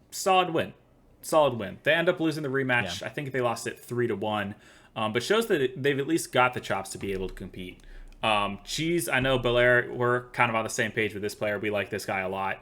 solid win. Solid win. They end up losing the rematch. Yeah. I think they lost it 3-1. But shows that they've at least got the chops to be able to compete. Cheese, I know Belleair, we're kind of on the same page with this player. We like this guy a lot.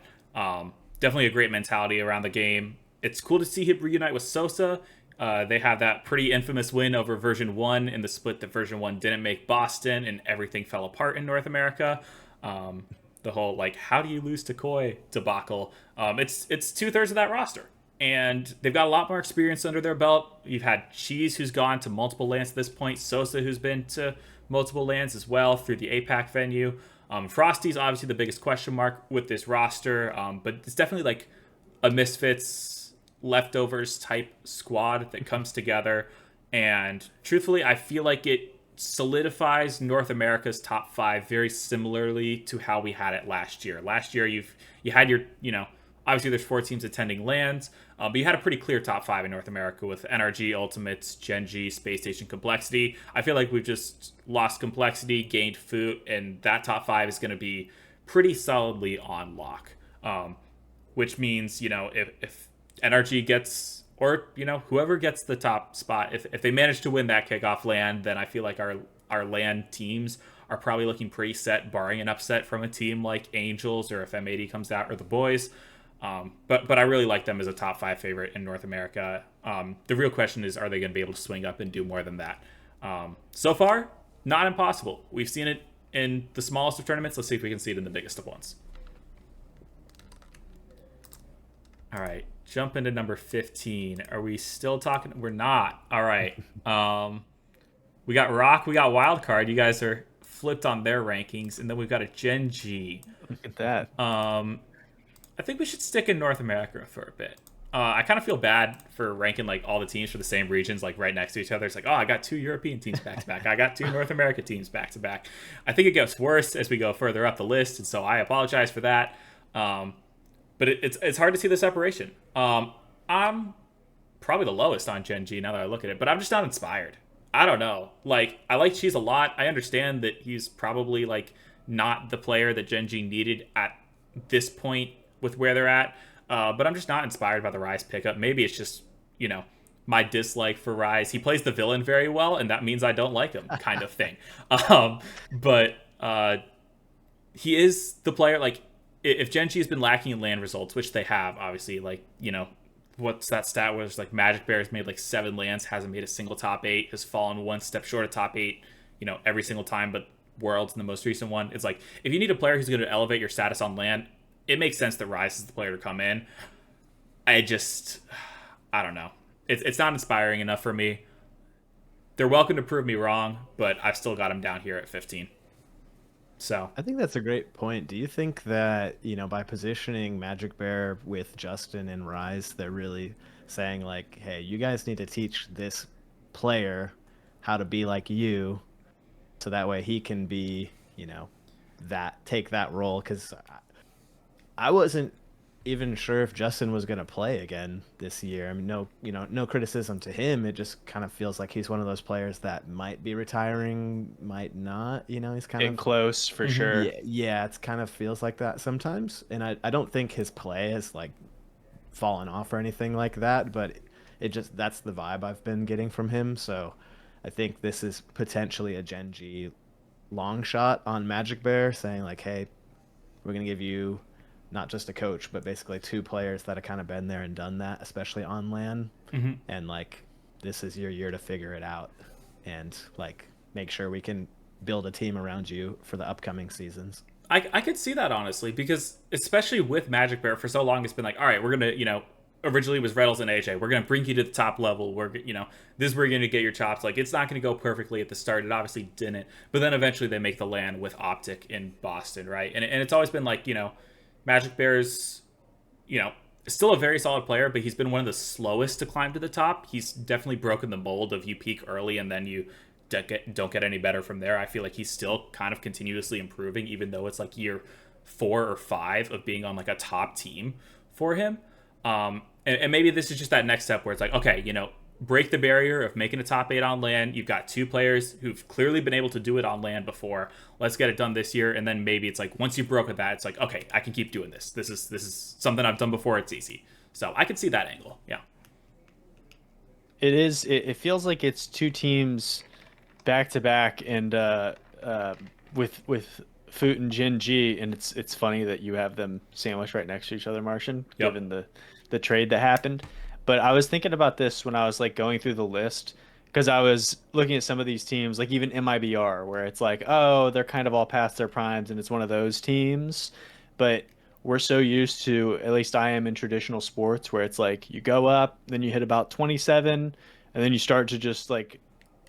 Definitely a great mentality around the game. It's cool to see him reunite with Sosa. They have that pretty infamous win over version 1 in the split that version 1 didn't make Boston and everything fell apart in North America. The whole, like, how do you lose to Koi debacle. It's 2/3 of that roster. And they've got a lot more experience under their belt. You've had Cheese, who's gone to multiple lands at this point. Sosa, who's been to multiple lands as well through the APAC venue. Frosty's obviously the biggest question mark with this roster. But it's definitely like a Misfits leftovers type squad that comes together. And truthfully, I feel like it solidifies North America's top 5 very similarly to how we had it last year. Last year, you had your, obviously there's 4 teams attending lands, but you had a pretty clear top 5 in North America with NRG, Ultimates, Gen G, Space Station, Complexity. I feel like we've just lost Complexity, gained Foot, and that top 5 is going to be pretty solidly on lock. Which means, if NRG gets, or, whoever gets the top spot, if they manage to win that kickoff land, then I feel like our land teams are probably looking pretty set, barring an upset from a team like Angels or if M80 comes out or the boys. But I really like them as a top 5 favorite in North America. The real question is, are they going to be able to swing up and do more than that? So far, not impossible. We've seen it in the smallest of tournaments. Let's see if we can see it in the biggest of ones. All right, jump into number 15. Are we still talking? We're not. All right. We got Rock. We got Wildcard. You guys are flipped on their rankings. And then we've got a Gen G. Look at that. I think we should stick in North America for a bit. I kind of feel bad for ranking like all the teams for the same regions like right next to each other. It's like, oh, I got 2 European teams back to back. I got 2 North America teams back to back. I think it gets worse as we go further up the list, and so I apologize for that. But it's hard to see the separation. I'm probably the lowest on Gen G now that I look at it, but I'm just not inspired. I don't know. Like, I like Cheese a lot. I understand that he's probably like not the player that Gen G needed at this point with where they're at. But I'm just not inspired by the Rise pickup. Maybe it's just, my dislike for Rise. He plays the villain very well, and that means I don't like him, kind of thing. But he is the player, like, if Gen G has been lacking in land results, which they have, obviously, like, what's that stat where it's like Magic Bear has made like 7 lands, hasn't made a single top 8, has fallen 1 step short of top 8, every single time, but Worlds in the most recent one. It's like, if you need a player who's going to elevate your status on land, it makes sense that Rise is the player to come in. I don't know. It's not inspiring enough for me. They're welcome to prove me wrong, but I've still got him down here at 15. So I think that's a great point. Do you think that, by positioning Magic Bear with Justin and Rise, they're really saying like, hey, you guys need to teach this player how to be like you, so that way he can be, take that role? Because I wasn't even sure if Justin was going to play again this year. I mean, no criticism to him. It just kind of feels like he's one of those players that might be retiring, might not. He's kind Getting of close for sure. Yeah, it's kind of feels like that sometimes. And I don't think his play has like fallen off or anything like that, but that's the vibe I've been getting from him. So I think this is potentially a Gen G long shot on Magic Bear, saying like, hey, we're going to give you not just a coach, but basically 2 players that have kind of been there and done that, especially on land. Mm-hmm. And like, this is your year to figure it out and like make sure we can build a team around you for the upcoming seasons. I could see that honestly, because especially with Magic Bear, for so long it's been like, all right, we're gonna, originally it was Reynolds and AJ, we're gonna bring you to the top level. This is where you're gonna get your chops. Like, it's not gonna go perfectly at the start. It obviously didn't, but then eventually they make the land with Optic in Boston, right? And it's always been like, Magic Bear's, still a very solid player, but he's been one of the slowest to climb to the top. He's definitely broken the mold of you peak early and then you don't get any better from there. I feel like he's still kind of continuously improving, even though it's like year 4 or 5 of being on like a top team for him. And maybe this is just that next step where it's like, okay, break the barrier of making a top 8 on land. You've got 2 players who've clearly been able to do it on land before. Let's get it done this year. And then maybe it's like, once you broke that, it's like, okay, I can keep doing this. This is something I've done before. It's easy. So I could see that angle. Yeah. It is. It feels like it's 2 teams back to back, and with Foot and Jin G, and it's funny that you have them sandwiched right next to each other, Martian, Yep. given the trade that happened. But I was thinking about this when I was like going through the list, because I was looking at some of these teams, like even MIBR, where it's like, oh, they're kind of all past their primes, and it's one of those teams. But we're so used to, at least I am in traditional sports, where it's like you go up, then you hit about 27, and then you start to just like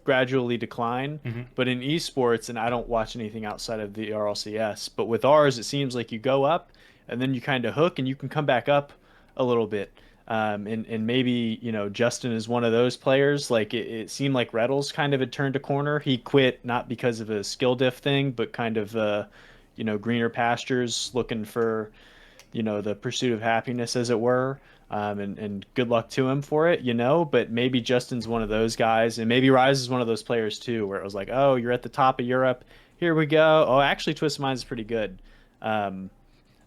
gradually decline. Mm-hmm. But in esports, and I don't watch anything outside of the RLCS, but with ours, it seems like you go up and then you kind of hook and you can come back up a little bit. And maybe, Justin is one of those players. Like it seemed like Reddles kind of had turned a corner. He quit not because of a skill diff thing, but kind of, greener pastures, looking for, the pursuit of happiness, as it were. And good luck to him for it, but maybe Justin's one of those guys, and maybe Rise is one of those players too, where it was like, oh, you're at the top of Europe, here we go. Oh, actually Twist Minds is pretty good.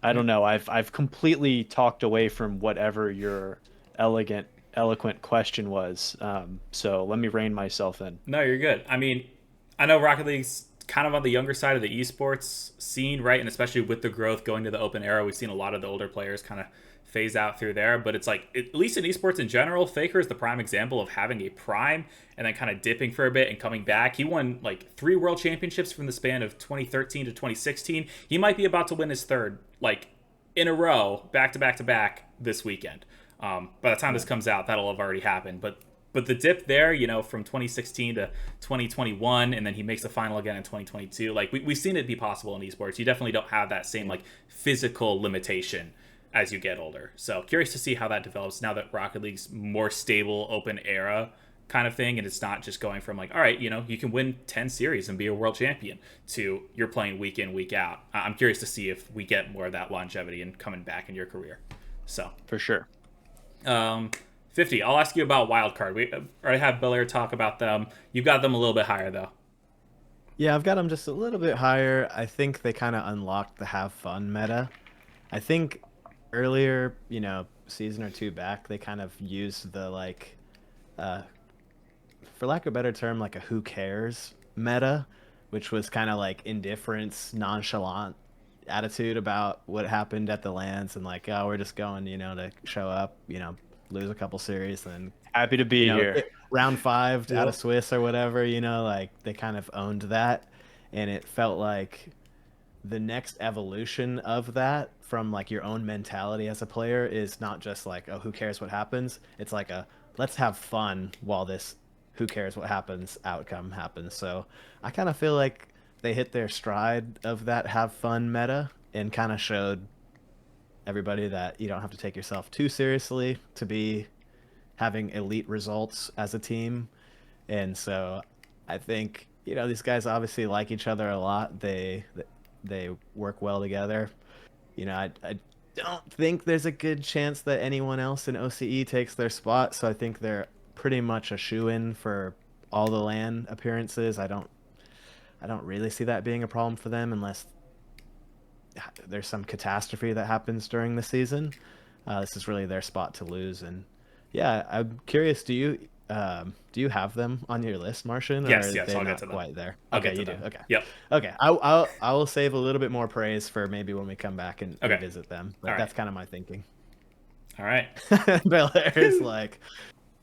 I don't know. I've completely talked away from whatever your eloquent question was. So let me rein myself in. No, you're good. I mean, I know Rocket League's kind of on the younger side of the esports scene, right? And especially with the growth going to the open era, we've seen a lot of the older players kind of phase out through there. But it's like, at least in esports in general, Faker is the prime example of having a prime and then kind of dipping for a bit and coming back. He won like 3 world championships from the span of 2013 to 2016. He might be about to win his 3rd, like in a row, back to back to back this weekend. By the time this comes out, that'll have already happened. But the dip there, from 2016 to 2021, and then he makes the final again in 2022. Like we've seen it be possible in esports. You definitely don't have that same like physical limitation as you get older. So curious to see how that develops now that Rocket League's more stable open era kind of thing, and it's not just going from like, all right, you can win 10 series and be a world champion, to you're playing week in, week out. I'm curious to see if we get more of that longevity and coming back in your career. So for sure. 50, I'll ask you about Wildcard. We already have Belleair talk about them. You've got them a little bit higher though. Yeah, I've got them just a little bit higher. I think they kind of unlocked the have fun meta. I think earlier, season or 2 back, they kind of used the like, for lack of a better term, like a who cares meta, which was kind of like indifference, nonchalant attitude about what happened at the lands, and like, oh, we're just going, to show up, lose a couple series, and happy to be here. Round 5 out of Swiss or whatever, like they kind of owned that, and it felt like the next evolution of that from like your own mentality as a player is not just like, oh, who cares what happens? It's like a let's have fun while this who cares what happens outcome happens. So I kind of feel like they hit their stride of that have fun meta and kind of showed everybody that you don't have to take yourself too seriously to be having elite results as a team. And so I think, these guys obviously like each other a lot. They work well together. I don't think there's a good chance that anyone else in OCE takes their spot, so I think they're pretty much a shoe-in for all the LAN appearances. I don't really see that being a problem for them unless there's some catastrophe that happens during the season. This is really their spot to lose. And yeah, I'm curious, do you have them on your list, Martian? Yes, or are yes, they I'll not get to them. quite there? I'll Okay, get to you them. do. Okay. Yep. Okay. I will save a little bit more praise for maybe when we come back and Okay. revisit them. But All right. that's kind of my thinking. All right. Belleair is like,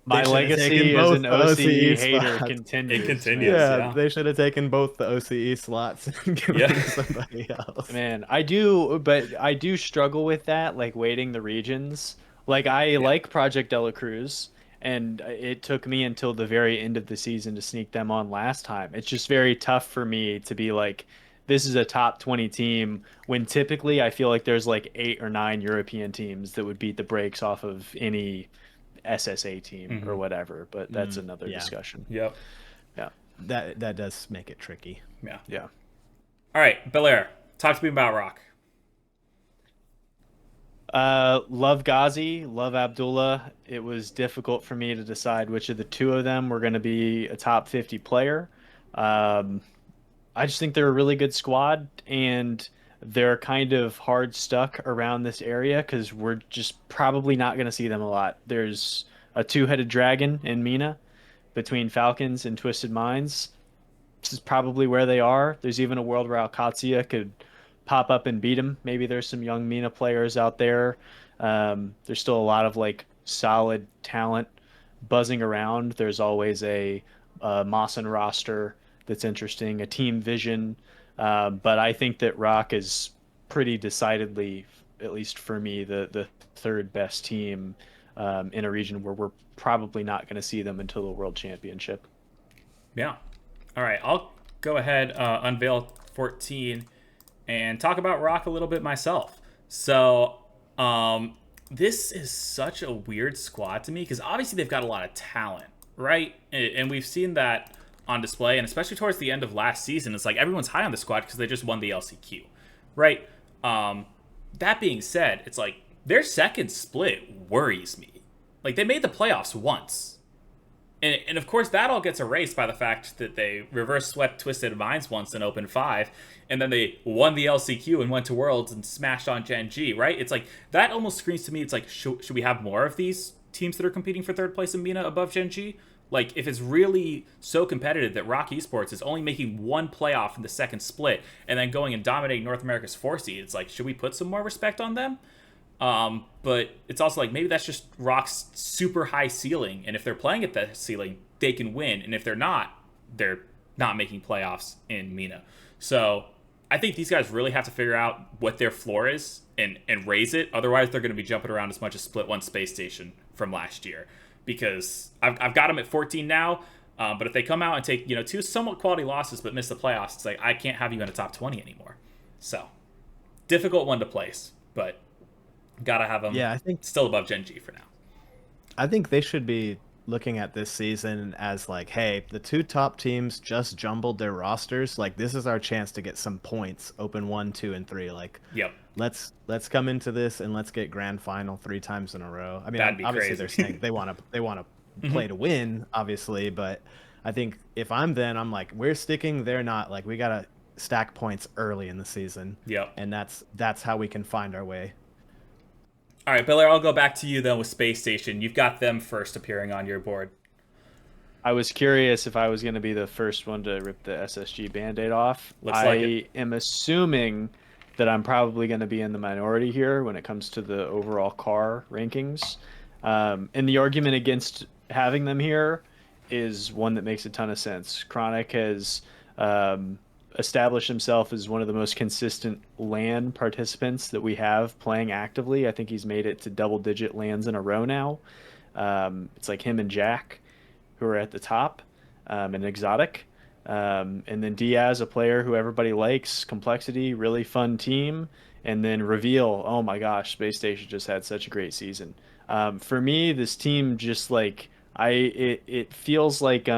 My should have taken legacy as both an the OCE OCE hater spots. continues. It continues. Man. Yeah, Yeah. they should have taken both the OCE slots and given Yeah. them to somebody else. Man, I do, but I do struggle with that, like weighting the regions. Like I Yeah. like Project De La Cruz, and it took me until the very end of the season to sneak them on last time. It's just very tough for me to be like, this is a top 20 team when typically I feel like there's like 8 or 9 European teams that would beat the brakes off of any SSA team or Hmm. whatever. But that's another Yeah, discussion. Yep. Yeah. that does make it tricky. Yeah. Yeah. All right, Belleair, talk to me about Rock. Love Ghazi, love Abdullah. It was difficult for me to decide which of the two of them were going to be a top 50 player. Um, I just think they're a really good squad, and they're kind of hard stuck around this area because we're just probably not going to see them a lot. There's a two-headed dragon in Mina between Falcons and Twisted Minds. This is probably where they are. There's even a world where Alcatia could pop up and beat them. Maybe there's some young Mina players out there. There's still a lot of like solid talent buzzing around. There's always a Mawson roster that's interesting, a team vision. But I think that Rock is pretty decidedly, at least for me, the third best team in a region where we're probably not going to see them until the World Championship. Yeah. All right, I'll go ahead, unveil 14, and talk about Rock a little bit myself. So, this is such a weird squad to me because obviously they've got a lot of talent, right? And we've seen that on display, and especially towards the end of last season, it's like everyone's high on the squad because they just won the LCQ, right? That being said, it's like their second split worries me. Like they made the playoffs once. And of course, that all gets erased by the fact that they reverse swept Twisted Minds once in Open 5, and then they won the LCQ and went to Worlds and smashed on Gen G, right? It's like, that almost screams to me, it's like, should we have more of these teams that are competing for third place in MENA above Gen G? Like, if it's really so competitive that Rock Esports is only making one playoff in the second split and then going and dominating North America's 4 seed, it's like, should we put some more respect on them? But it's also like maybe that's just Rock's super high ceiling, and if they're playing at that ceiling, they can win, and if they're not making playoffs in MENA. So I think these guys really have to figure out what their floor is and raise it. Otherwise, they're going to be jumping around as much as Split 1 Space Station from last year, because I've got them at 14 now. But if they come out and take two somewhat quality losses but miss the playoffs, it's like I can't have you in a top 20 anymore. So difficult one to place, but gotta have them. Yeah, I think still above Gen G for now. I think they should be looking at this season as like, hey, the two top teams just jumbled their rosters. Like, this is our chance to get some points. Open 1, 2, and 3. Like, Yep. let's come into this and let's get grand final 3 times in a row. I mean, That'd be obviously crazy. they're saying they want to play to win, obviously, but I think if I'm like, we're sticking, they're not. Like, we gotta stack points early in the season. Yep. And that's how we can find our way. All right, Belleair, I'll go back to you then with Space Station. You've got them first appearing on your board. I was curious if I was going to be the first one to rip the SSG Band-Aid off. Looks like it. I am assuming that I'm probably going to be in the minority here when it comes to the overall car rankings. And the argument against having them here is one that makes a ton of sense. Chronic has established himself as one of the most consistent LAN participants that we have playing actively. I think he's made it to double-digit LANs in a row now. It's like him and Jack, who are at the top, and Exotic. And then Diaz, a player who everybody likes, Complexity, really fun team. And then Reveal, oh my gosh, Space Station just had such a great season. For me, this team just like, it feels like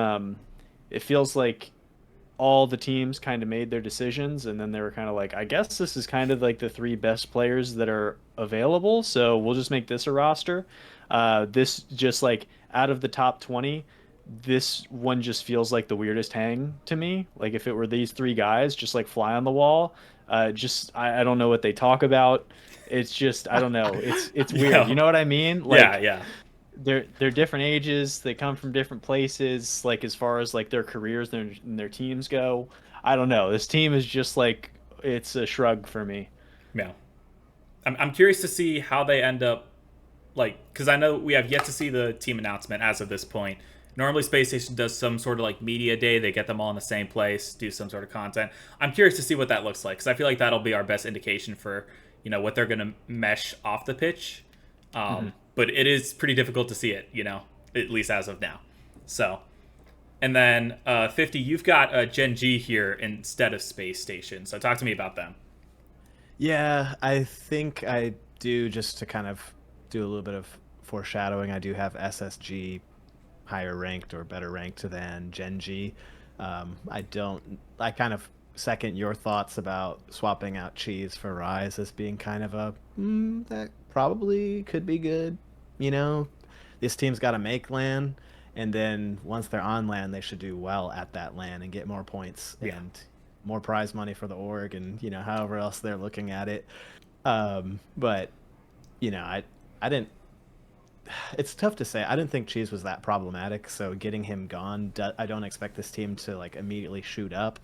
all the teams kind of made their decisions, and then they were kind of like, I guess this is kind of like the 3 best players that are available, so we'll just make this a roster. This just like out of the top 20, this one just feels like the weirdest hang to me. Like if it were these 3 guys, just like fly on the wall. I don't know what they talk about. It's just, I don't know. It's weird. Yeah. You know what I mean? Like, yeah. They're different ages. They come from different places. Like as far as like their careers and their teams go, I don't know. This team is just like, it's a shrug for me. Yeah. I'm curious to see how they end up like, because I know we have yet to see the team announcement as of this point. Normally, Space Station does some sort of like media day. They get them all in the same place, do some sort of content. I'm curious to see what that looks like because I feel like that'll be our best indication for what they're gonna mesh off the pitch. But it is pretty difficult to see it, at least as of now. So, and then 50, you've got Gen G here instead of Space Station. So talk to me about them. Yeah, I think I do, just to kind of do a little bit of foreshadowing. I do have SSG higher ranked or better ranked than Gen G. I kind of second your thoughts about swapping out Cheese for Rise as being kind of that probably could be good. This team's got to make LAN, and then once they're on LAN, they should do well at that LAN and get more points and more prize money for the org, and however else they're looking at it. But I didn't. It's tough to say. I didn't think Cheese was that problematic, so getting him gone, I don't expect this team to like immediately shoot up.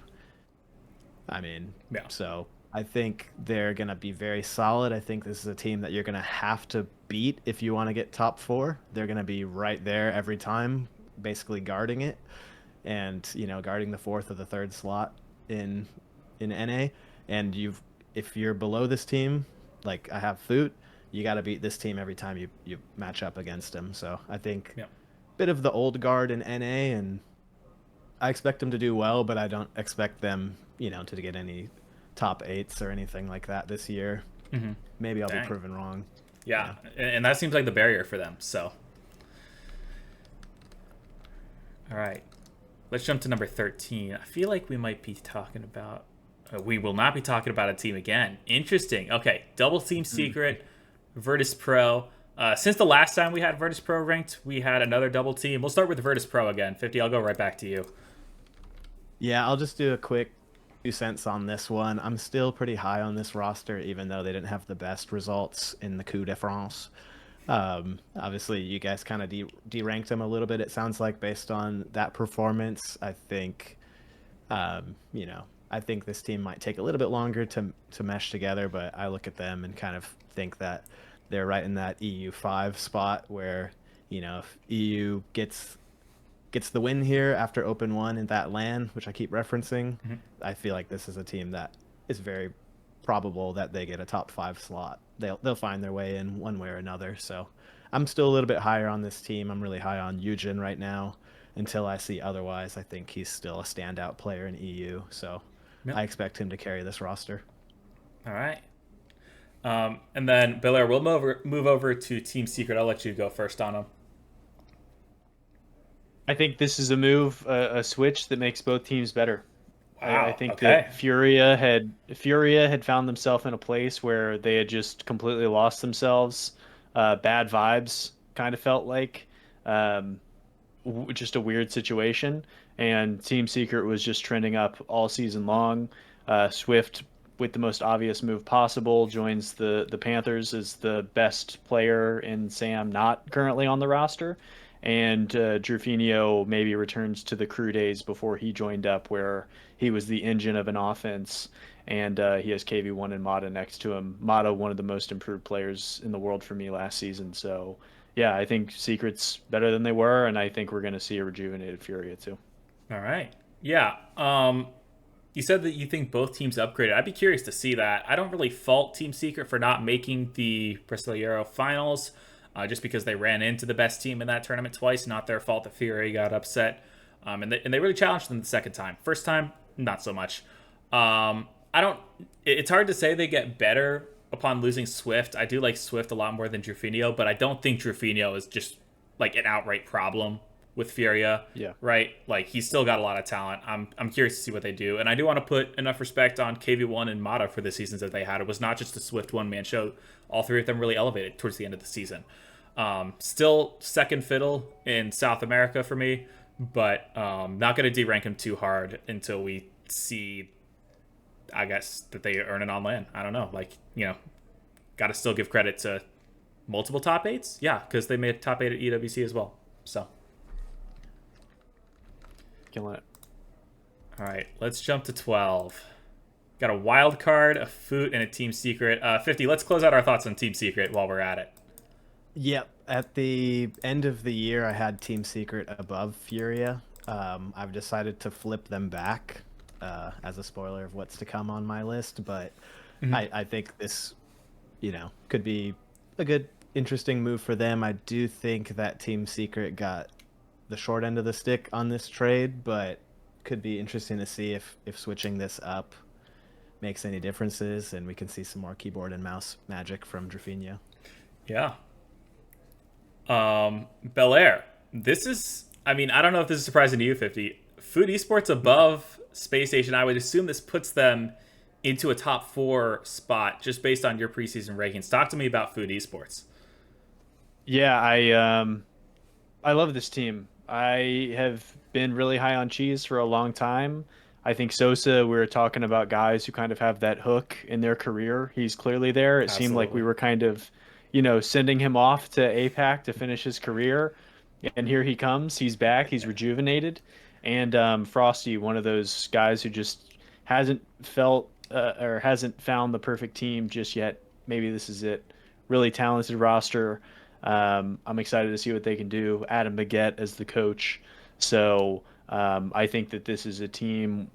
So I think they're going to be very solid. I think this is a team that you're going to have to beat if you want to get top 4. They're going to be right there every time, basically guarding it, and guarding the 4th or the 3rd slot in NA. And if you're below this team, like I have Foot, you got to beat this team every time you match up against them. So I think bit of the old guard in NA, and I expect them to do well, but I don't expect them, to get any top 8s or anything like that this year. Maybe I'll be proven wrong. Yeah, and that seems like the barrier for them. So, all right, let's jump to number 13. I feel like we might be talking about. We will not be talking about a team again. Interesting. Okay, double team secret. Virtus Pro. Since the last time we had Virtus Pro ranked, we had another double team. We'll start with Virtus Pro again. 50, I'll go right back to you. Yeah, I'll just do a quick 2 cents on this one. I'm still pretty high on this roster, even though they didn't have the best results in the Coup de France. Obviously, you guys kind of deranked them a little bit, it sounds like, based on that performance. I think, I think this team might take a little bit longer to mesh together, but I look at them and kind of think that they're right in that EU5 spot where, if EU gets the win here after Open 1 in that LAN, which I keep referencing, I feel like this is a team that is very probable that they get a top 5 slot. They'll find their way in one way or another. So I'm still a little bit higher on this team. I'm really high on Eugen right now until I see otherwise. I think he's still a standout player in EU. So I expect him to carry this roster. All right. And then, Belleair, we'll move over to Team Secret. I'll let you go first on them. I think this is a switch that makes both teams better. Wow, I think that Furia had found themselves in a place where they had just completely lost themselves. Bad vibes, kind of felt like. Just a weird situation. And Team Secret was just trending up all season long. Swift, with the most obvious move possible, joins the Panthers as the best player in SAM not currently on the roster. And Drufinho maybe returns to the crew days before he joined up, where he was the engine of an offense. And he has KV1 and Mata next to him. Mata, one of the most improved players in the world for me last season. So, yeah, I think Secret's better than they were, and I think we're going to see a rejuvenated Furia too. All right. Yeah. You said that you think both teams upgraded. I'd be curious to see that. I don't really fault Team Secret for not making the Brasileiro finals. Just because they ran into the best team in that tournament twice. Not their fault that Fury got upset. And they really challenged them the second time. First time, not so much. It's hard to say they get better upon losing Swift. I do like Swift a lot more than Drufinho, but I don't think Drufinho is just like an outright problem with Furia. Yeah. Right? Like, he's still got a lot of talent. I'm curious to see what they do. And I do want to put enough respect on KV1 and Mata for the seasons that they had. It was not just a Swift one-man show. All three of them really elevated towards the end of the season. Still second fiddle in South America for me, but not going to de-rank him too hard until we see, I guess, that they earn it on LAN. I don't know. Like, got to still give credit to multiple top 8s. Yeah, because they made top 8 at EWC as well. So, killing it. All right, let's jump to 12. Got a wild card, a Foot, and a Team Secret. 50, let's close out our thoughts on Team Secret while we're at it. Yep. At the end of the year, I had Team Secret above Furia. I've decided to flip them back as a spoiler of what's to come on my list, but Mhm. I think this, could be a good, interesting move for them. I do think that Team Secret got the short end of the stick on this trade, but could be interesting to see if switching this up makes any differences, and we can see some more keyboard and mouse magic from Drafinho. Yeah. Belleair. This is, I mean, I don't know if this is surprising to you, 50. Food Esports above Space Station, I would assume this puts them into a top 4 spot just based on your preseason rankings. Talk to me about Food Esports. Yeah, I love this team. I have been really high on Cheese for a long time. I think Sosa, we were talking about guys who kind of have that hook in their career. He's clearly there. It seemed like we Absolutely. were kind of, sending him off to APAC to finish his career. And here he comes. He's back. He's rejuvenated. And Frosty, one of those guys who just hasn't felt or hasn't found the perfect team just yet. Maybe this is it. Really talented roster. I'm excited to see what they can do. Adam Baguette as the coach. So I think that this is a team.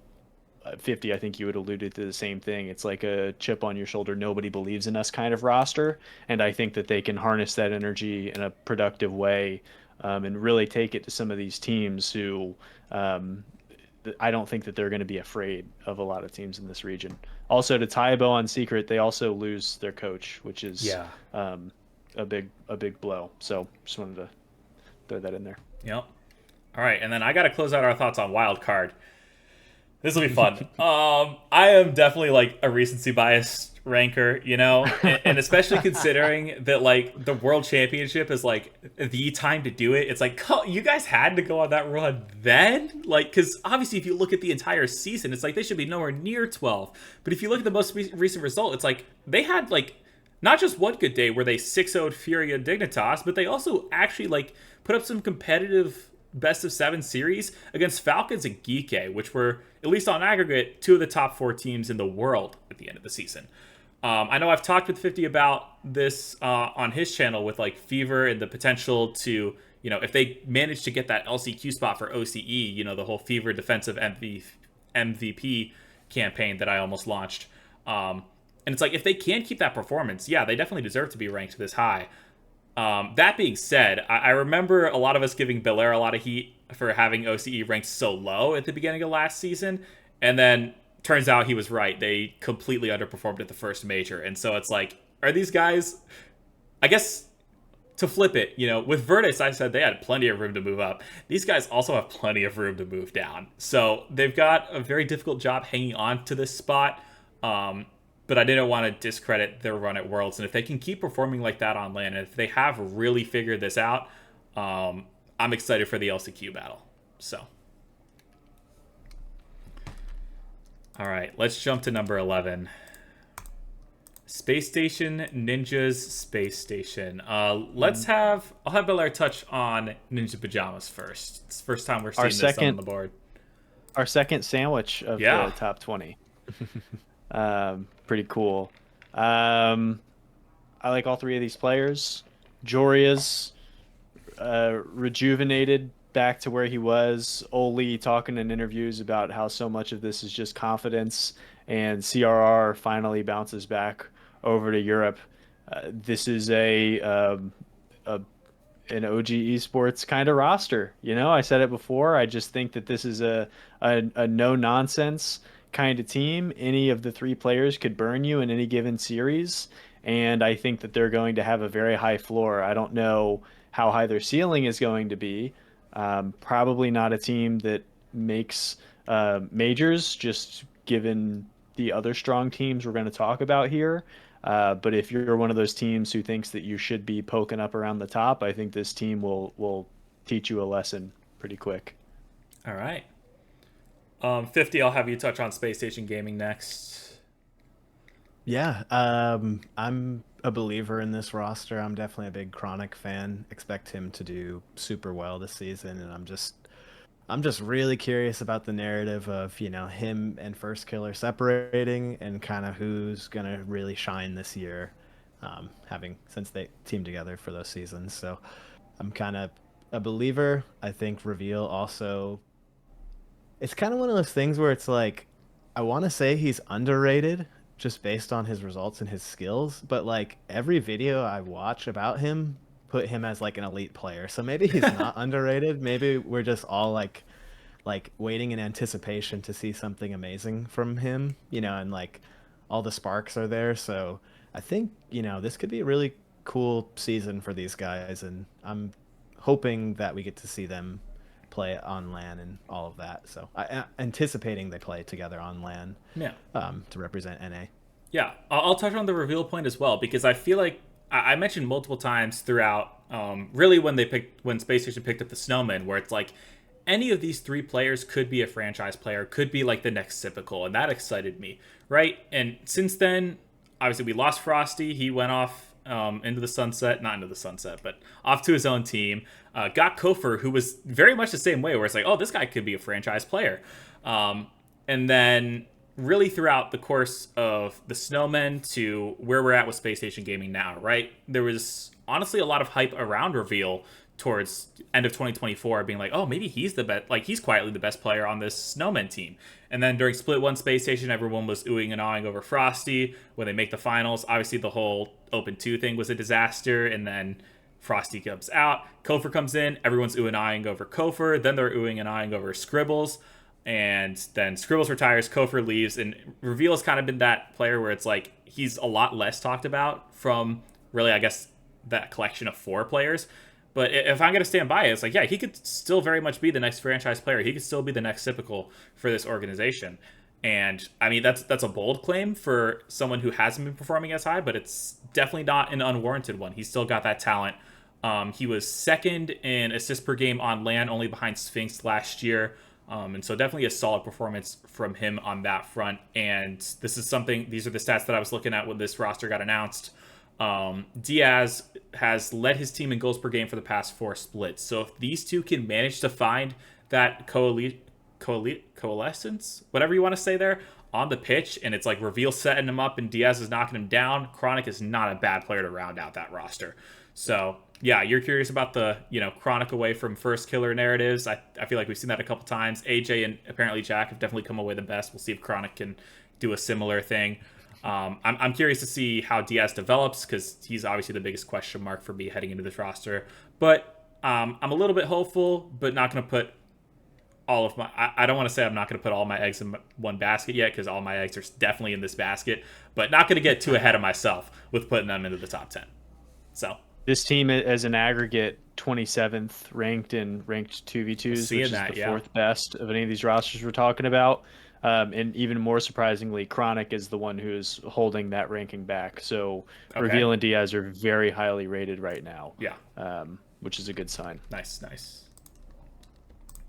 50, I think you had alluded to the same thing. It's like a chip on your shoulder, nobody believes in us kind of roster. And I think that they can harness that energy in a productive way and really take it to some of these teams who I don't think that they're going to be afraid of a lot of teams in this region. Also, to tie a bow on Secret, they also lose their coach, which is Yeah. um, a big blow. So just wanted to throw that in there. Yep. All right, and then I got to close out our thoughts on wild card. This will be fun. I am definitely like a recency bias ranker, and especially considering that like the world championship is like the time to do it. It's like you guys had to go on that run then, like because obviously if you look at the entire season, it's like they should be nowhere near 12. But if you look at the most recent result, it's like they had like not just one good day where they 6-0'd Fury and Dignitas, but they also actually like put up some competitive best of 7 series against Falcons and Geeke, which were, at least on aggregate, 2 of the top 4 teams in the world at the end of the season. I know I've talked with 50 about this on his channel with like Fever and the potential to, if they manage to get that LCQ spot for OCE, the whole Fever defensive MVP campaign that I almost launched. And it's like, if they can keep that performance, yeah, they definitely deserve to be ranked this high. That being said, I remember a lot of us giving Belleair a lot of heat for having OCE ranked so low at the beginning of last season, and then turns out he was right. They completely underperformed at the first major, and so it's like, are these guys? I guess to flip it, with Virtus, I said they had plenty of room to move up. These guys also have plenty of room to move down, so they've got a very difficult job hanging on to this spot. But I didn't want to discredit their run at Worlds. And if they can keep performing like that on LAN, and if they have really figured this out, I'm excited for the LCQ battle. So, all right, let's jump to number 11. Space Station, Ninjas, Space Station. I'll have Belleair touch on Ninja Pajamas first. It's the first time we're seeing this on the board. Our second sandwich of the top 20. Pretty cool. I like all 3 of these players. Joria's rejuvenated back to where he was. Oli talking in interviews about how so much of this is just confidence, and CRR finally bounces back over to Europe. This is an OG esports kind of roster. I said it before. I just think that this is a no nonsense kind of team. Any of the 3 players could burn you in any given series, and I think that they're going to have a very high floor. I don't know how high their ceiling is going to be. Probably not a team that makes majors, just given the other strong teams we're going to talk about here. But if you're one of those teams who thinks that you should be poking up around the top, I think this team will teach you a lesson pretty quick. All right. 50, I'll have you touch on Space Station Gaming next. Yeah, I'm a believer in this roster. I'm definitely a big Chronic fan. Expect him to do super well this season, and I'm just really curious about the narrative of, him and First Killer separating and kind of who's gonna really shine this year. having since they teamed together for those seasons. So I'm kind of a believer. I think Reveal also. It's kind of one of those things where it's like, I want to say he's underrated just based on his results and his skills, but like every video I watch about him put him as like an elite player. So maybe he's not underrated. Maybe we're just all like waiting in anticipation to see something amazing from him, and like all the sparks are there. So I think, this could be a really cool season for these guys, and I'm hoping that we get to see them play on LAN and all of that. So anticipating they play together on LAN, to represent NA. Yeah, I'll touch on the reveal point as well, because I feel like I mentioned multiple times throughout, really when Space Station picked up the Snowman, where it's like any of these three players could be a franchise player, could be like the next Typical, and that excited me, right? And since then, obviously we lost Frosty. He went off into the sunset, not into the sunset, but off to his own team. Got Kofor, who was very much the same way, where it's like, oh, this guy could be a franchise player. And then really throughout the course of the Snowmen to where we're at with Space Station Gaming now, right? There was honestly a lot of hype around Reveal towards end of 2024, being like, oh, maybe he's the best, like he's quietly the best player on this Snowmen team. And then during Split 1 Space Station, everyone was oohing and awing over Frosty when they make the finals. Obviously, the whole Open 2 thing was a disaster, and then Frosty comes out. Kofor comes in, everyone's oohing and awing over Kofor. Then they're oohing and awing over Scribbles. And then Scribbles retires, Kofor leaves, and Reveal has kind of been that player where it's like he's a lot less talked about from really, I guess, that collection of 4 players. But if I'm going to stand by it, it's like, yeah, he could still very much be the next franchise player. He could still be the next Typical for this organization. And, I mean, that's a bold claim for someone who hasn't been performing as high, but it's definitely not an unwarranted one. He's still got that talent. He was second in assists per game on LAN, only behind Sphinx last year. And so definitely a solid performance from him on that front. And these are the stats that I was looking at when this roster got announced. Diaz has led his team in goals per game for the past 4 splits. So if these two can manage to find that coalescence, whatever you want to say there, on the pitch, and it's like Reveal setting him up and Diaz is knocking him down, Chronic is not a bad player to round out that roster. So yeah, you're curious about the, Chronic away from first killer narratives. I feel like we've seen that a couple times. AJ and apparently Jack have definitely come away the best. We'll see if Chronic can do a similar thing. I'm curious to see how Diaz develops, because he's obviously the biggest question mark for me heading into this roster. But I'm a little bit hopeful, but not going to put all of my... I don't want to say I'm not going to put all my eggs in one basket yet, because all my eggs are definitely in this basket. But not going to get too ahead of myself with putting them into the top 10. So this team as an aggregate 27th ranked 2v2s, which is the 4th best of any of these rosters we're talking about. And even more surprisingly, Chronic is the one who's holding that ranking back. So Reveal and Diaz are very highly rated right now. Yeah. Which is a good sign. Nice.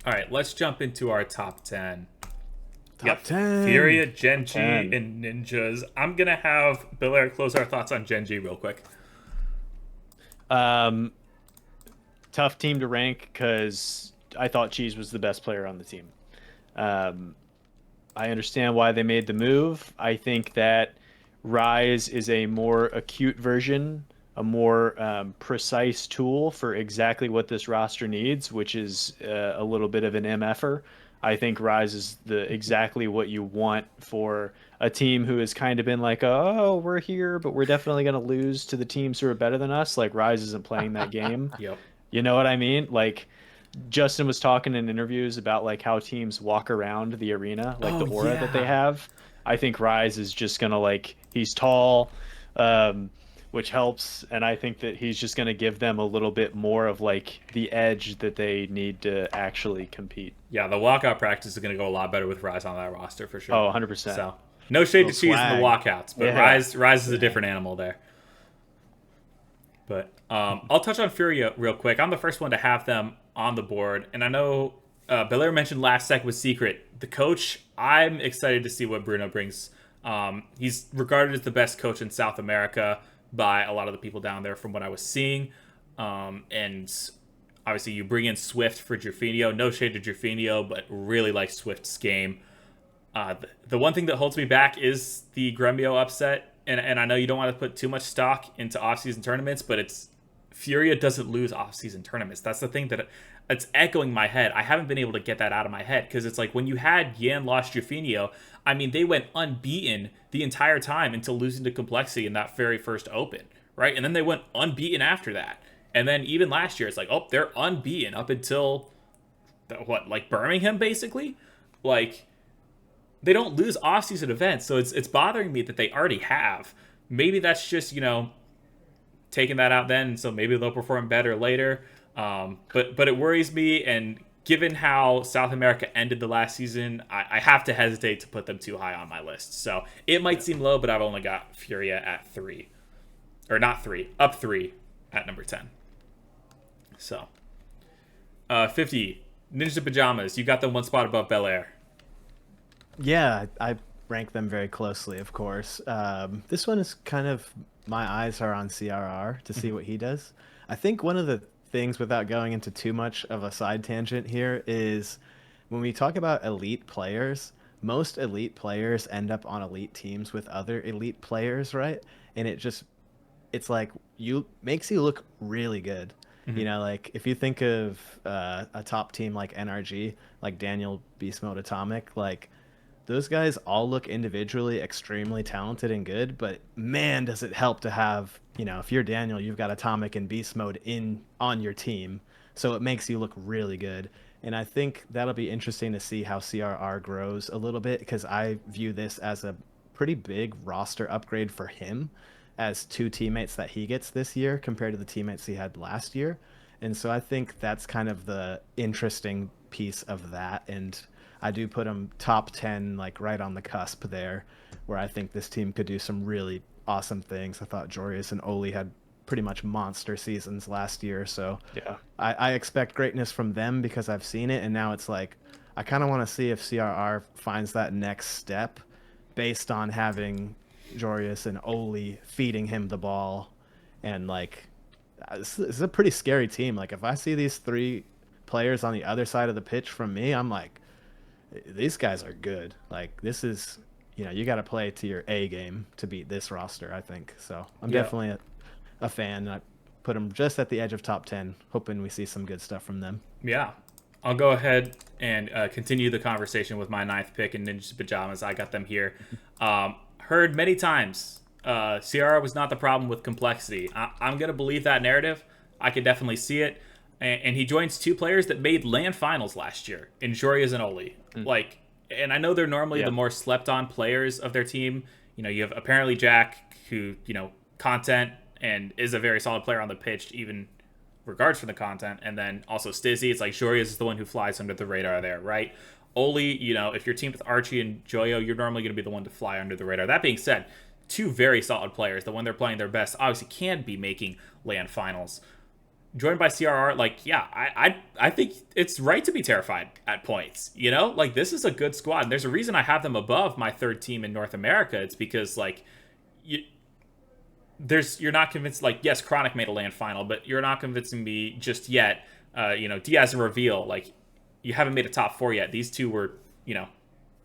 All right, let's jump into our top 10. Top 10. Furia, Genji, and Ninjas. I'm going to have Belleair close our thoughts on Genji real quick. Tough team to rank, because I thought Cheese was the best player on the team. I understand why they made the move. I think that Rise is a more acute version, a more precise tool for exactly what this roster needs, which is a little bit of an MFer. I think Rise is exactly what you want for a team who has kind of been like, oh, we're here, but we're definitely going to lose to the teams who are better than us. Like, Rise isn't playing that game. Yep. You know what I mean? Like, Justin was talking in interviews about like how teams walk around the arena, like the aura that they have. I think Rise is just gonna he's tall, which helps, and I think that he's just gonna give them a little bit more of like the edge that they need to actually compete. Yeah, the walkout practice is gonna go a lot better with Rise on that roster for sure. Oh, 100%. So no shade to Cheese in the walkouts, but Rise is a different animal there. But I'll touch on Furia real quick. I'm the first one to have them on the board, and I know Belleair mentioned last sec with Secret. The coach, I'm excited to see what Bruno brings. He's regarded as the best coach in South America by a lot of the people down there from what I was seeing. And obviously you bring in Swift for Jerfinho. No shade to Jerfinho, but really like Swift's game. The one thing that holds me back is the Gremio upset. and I know you don't want to put too much stock into off-season tournaments, but it's Furia doesn't lose off-season tournaments. That's the thing that it's echoing my head. I haven't been able to get that out of my head because it's like when you had Yan lost Jufinho, I mean, they went unbeaten the entire time until losing to Complexity in that very first Open, right? And then they went unbeaten after that. And then even last year, it's like, oh, they're unbeaten up until, what, like Birmingham, basically? Like, they don't lose off-season events, so it's bothering me that they already have. Maybe that's just, taking that out then, so maybe they'll perform better later. But it worries me, and given how South America ended the last season, I have to hesitate to put them too high on my list. So it might seem low, but I've only got Furia at 3. Or not 3, up 3 at number 10. So, 50, Ninja Pajamas, you got them one spot above Belleair. Yeah, I rank them very closely, of course. This one is kind of, my eyes are on CRR to see what he does. I think one of the things, without going into too much of a side tangent here, is when we talk about elite players, most elite players end up on elite teams with other elite players, right? And it's like makes you look really good. Like if you think of a top team like NRG, like Daniel Beast Mode Atomic, like those guys all look individually extremely talented and good, but man, does it help to have, if you're Daniel, you've got Atomic and Beast Mode on your team, so it makes you look really good. And I think that'll be interesting to see how CRR grows a little bit, because I view this as a pretty big roster upgrade for him, as 2 teammates that he gets this year compared to the teammates he had last year. And so I think that's kind of the interesting piece of that. And I do put him top 10, like right on the cusp there, where I think this team could do some really awesome things. I thought Jorius and Oli had pretty much monster seasons last year. So yeah, I expect greatness from them because I've seen it. And now it's like, I kind of want to see if CRR finds that next step based on having Jorius and Oli feeding him the ball. And like, this is a pretty scary team. Like if I see these 3 players on the other side of the pitch from me, I'm like, these guys are good. Like this is, you got to play to your A game to beat this roster, I think. So I'm definitely a fan. I put them just at the edge of top 10, hoping we see some good stuff from them. Yeah. I'll go ahead and continue the conversation with my 9th pick in Ninja Pajamas. I got them here. Heard many times, CRR was not the problem with Complexity. I'm going to believe that narrative. I can definitely see it. And he joins 2 players that made LAN finals last year, in Jorius and Oli. Like, and I know they're normally the more slept-on players of their team. You have apparently Jack, who, content and is a very solid player on the pitch, even regards for the content. And then also Stizzy. It's like Jorius is the one who flies under the radar there, right? Oli, if you're teamed with Archie and Joyo, you're normally going to be the one to fly under the radar. That being said, 2 very solid players that when they're playing their best, obviously can be making LAN finals. Joined by CRR, like, yeah, I think it's right to be terrified at points, Like, this is a good squad. And there's a reason I have them above my 3rd team in North America. It's because, like, you're not convinced, like, yes, Chronic made a LAN final, but you're not convincing me just yet. Diaz and Reveal, like, you haven't made a top 4 yet. These 2 were,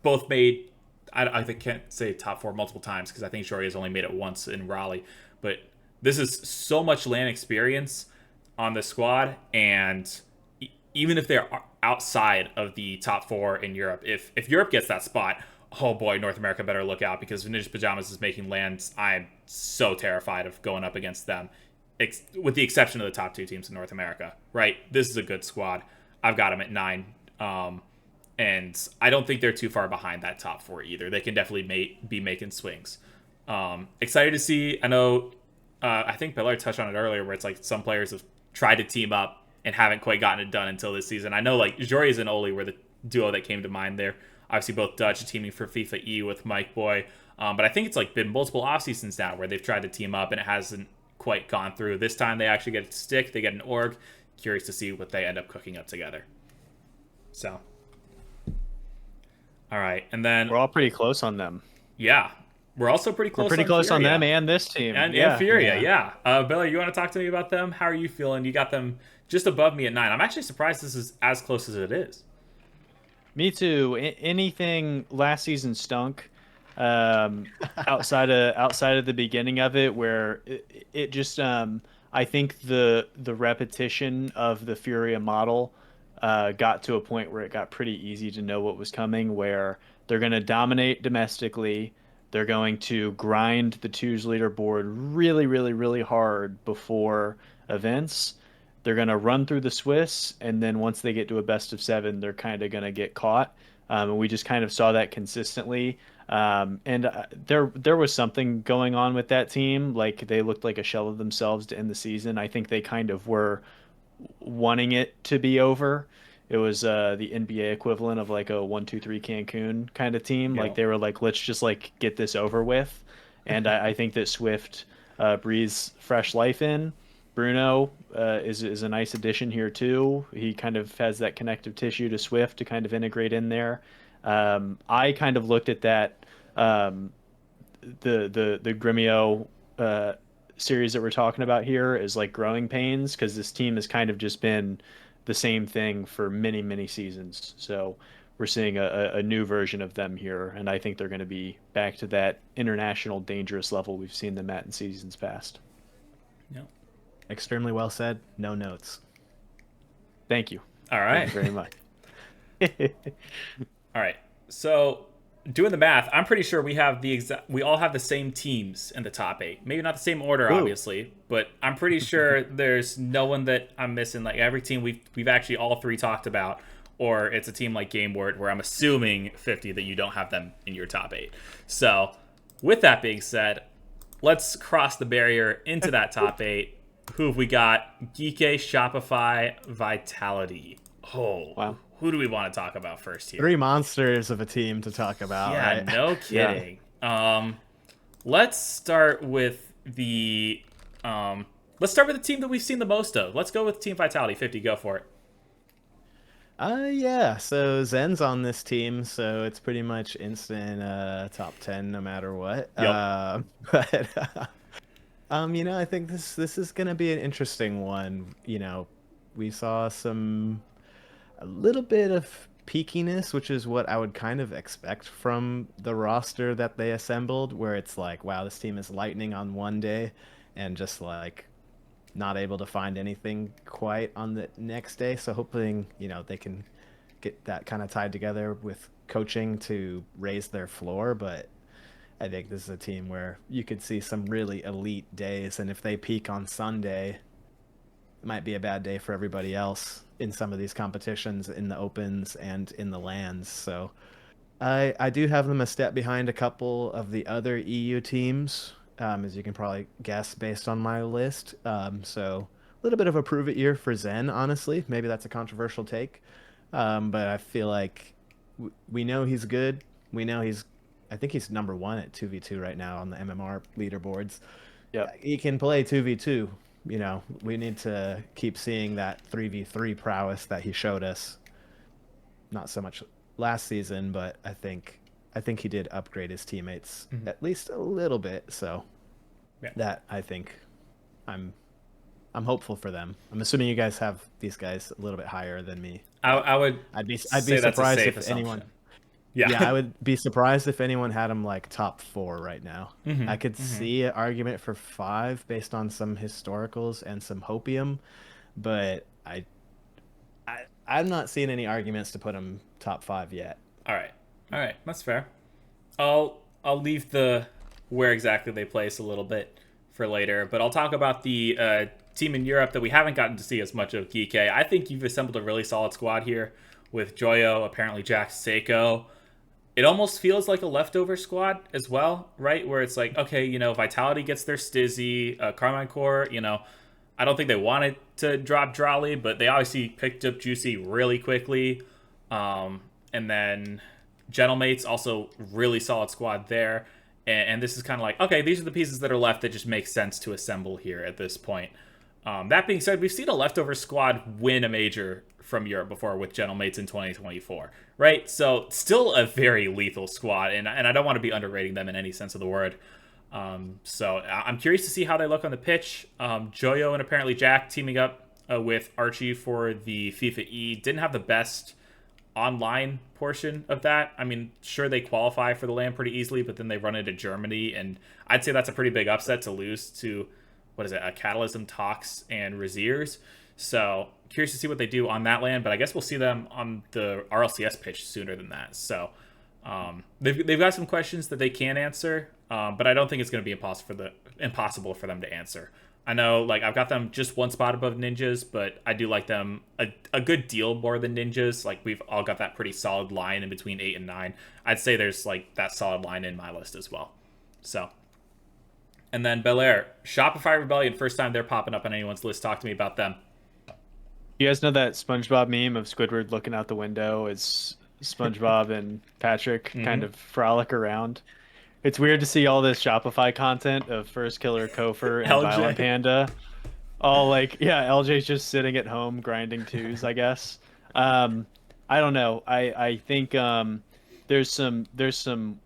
both made, I think can't say top 4 multiple times because I think Shori has only made it once in Raleigh. But this is so much LAN experience on the squad, and even if they're outside of the top 4 in Europe, if Europe gets that spot, oh boy, North America better look out, because if Ninja Pajamas is making LANs, I'm so terrified of going up against them, with the exception of the top 2 teams in North America, right? This is a good squad. I've got them at 9, and I don't think they're too far behind that top 4 either. They can definitely be making swings. Excited to see. I know, I think Belleair touched on it earlier, where it's like some players have tried to team up and haven't quite gotten it done until this season. I know like Jorius and Oli were the duo that came to mind there. Obviously both Dutch teaming for FIFA E with Mike Boy. But I think it's like been multiple off seasons now where they've tried to team up and it hasn't quite gone through. This time they actually get a stick, they get an org. Curious to see what they end up cooking up together. So, all right. And then we're all pretty close on them. Yeah. We're also pretty close. We're pretty close on them and this team. And Furia, yeah. Belleair, you want to talk to me about them? How are you feeling? You got them just above me at 9. I'm actually surprised this is as close as it is. Me too. Anything last season stunk. outside of the beginning of it, where it just I think the repetition of the Furia model got to a point where it got pretty easy to know what was coming, where they're going to dominate domestically. They're going to grind the twos leaderboard really, really, really hard before events. They're going to run through the Swiss, and then once they get to a best of seven, they're kind of going to get caught. And we just kind of saw that consistently. And there was something going on with that team. Like they looked like a shell of themselves to end the season. I think they kind of were wanting it to be over. It was the NBA equivalent of like a 1-2-3 Cancun kind of team. Yeah. Like they were like, let's just like get this over with. And I think that Swift breathes fresh life in. Bruno is a nice addition here too. He kind of has that connective tissue to Swift to kind of integrate in there. I kind of looked at that the Gremio series that we're talking about here is like growing pains because this team has kind of just been the same thing for many, many seasons. So we're seeing a new version of them here, and I think they're going to be back to that international dangerous level we've seen them at in seasons past. Yeah. Extremely well said. No notes. Thank you. All right. Thank you very much. All right. So doing the math, I'm pretty sure we all have the same teams in the top 8. Maybe not the same order, obviously, but I'm pretty sure there's no one that I'm missing. Like every team we've actually all 3 talked about, or it's a team like Game Word where I'm assuming 50 that you don't have them in your top 8. So with that being said, let's cross the barrier into that top 8. Who have we got? Geeky, Shopify, Vitality. Oh, wow. Who do we want to talk about first here? 3 monsters of a team to talk about. Yeah, right? no kidding. Yeah. Let's start with the team that we've seen the most of. Let's go with Team Vitality. 50, go for it. Yeah. So Zen's on this team, so it's pretty much instant top 10 no matter what. Yep. But I think this is gonna be an interesting one. We saw a little bit of peakiness, which is what I would kind of expect from the roster that they assembled, where it's like, wow, this team is lightning on one day and just like not able to find anything quite on the next day. So hoping, they can get that kind of tied together with coaching to raise their floor. But I think this is a team where you could see some really elite days. And if they peak on Sunday, it might be a bad day for everybody else in some of these competitions in the opens and in the lands. So I do have them a step behind a couple of the other EU teams, as you can probably guess based on my list. So a little bit of a prove it year for Zen, honestly. Maybe that's a controversial take. But I feel like we know he's good. I think he's number 1 at 2v2 right now on the MMR leaderboards. Yeah, he can play 2v2. We need to keep seeing that 3v3 prowess that he showed us. Not so much last season, but I think he did upgrade his teammates at least a little bit. So that I think I'm hopeful for them. I'm assuming you guys have these guys a little bit higher than me. I'd be surprised if anyone. Yeah, I would be surprised if anyone had him like top 4 right now. I could see an argument for 5 based on some historicals and some hopium, but I'm not seeing any arguments to put him top 5 yet. All right, that's fair. I'll leave the where exactly they place a little bit for later, but I'll talk about the team in Europe that we haven't gotten to see as much of. Geeky, I think you've assembled a really solid squad here with Joyo, apparently Jack Seiko. It almost feels like a leftover squad as well, right? Where it's like, okay, Vitality gets their Stizzy, Carmine Core, I don't think they wanted to drop Drolly, but they obviously picked up Juicy really quickly. And then Gentlemates, also really solid squad there. And this is kind of like, okay, these are the pieces that are left that just make sense to assemble here at this point. That being said, we've seen a leftover squad win a major from Europe before with Gentlemates in 2024, right? So still a very lethal squad, and I don't want to be underrating them in any sense of the word. So I'm curious to see how they look on the pitch. Joyo and apparently Jack teaming up with Archie for the FIFA E didn't have the best online portion of that. I mean, sure, they qualify for the LAN pretty easily, but then they run into Germany, and I'd say that's a pretty big upset to lose to, what is it, a Catalysm, Tox, and Raziers. So curious to see what they do on that LAN, but I guess we'll see them on the RLCS pitch sooner than that. So they've got some questions that they can answer, but I don't think it's going to be impossible for them to answer. I know, like, I've got them just one spot above Ninjas, but I do like them a good deal more than Ninjas. Like, we've all got that pretty solid line in between 8 and 9. I'd say there's, like, that solid line in my list as well. So, and then Belleair, Shopify Rebellion, first time they're popping up on anyone's list. Talk to me about them. You guys know that SpongeBob meme of Squidward looking out the window as SpongeBob and Patrick kind of frolic around? It's weird to see all this Shopify content of First Killer, Kofor, and Violent Panda. All like, yeah, LJ's just sitting at home grinding twos, I guess. I don't know. I think there's some.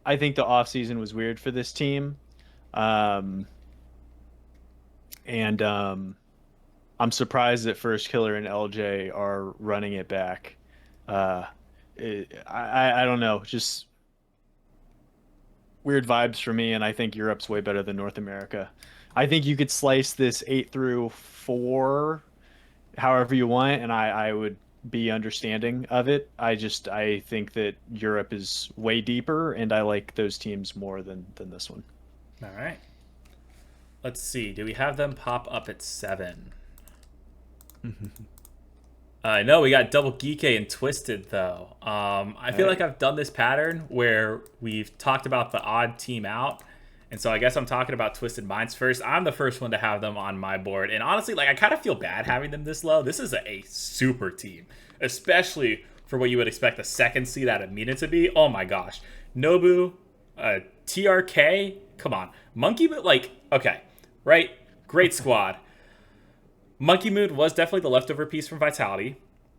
I think the off season was weird for this team, and I'm surprised that First Killer and LJ are running it back. I don't know, just weird vibes for me, and I think Europe's way better than North America. I think you could slice this 8 through 4 however you want, and I would be understanding of it. I think that Europe is way deeper, and I like those teams more than this one. All right. Let's see. Do we have them pop up at 7? No, we got Double Geeky and Twisted, though. I feel like I've done this pattern where we've talked about the odd team out. And so I guess I'm talking about Twisted Minds first. I'm the first one to have them on my board. And honestly, like, I kind of feel bad having them this low. This is a super team, especially for what you would expect the second seed out of MENA to be. Oh my gosh. Nobu, TRK, come on. Monkey Moon, like, okay, right? Great squad. Monkey Moon was definitely the leftover piece from Vitality.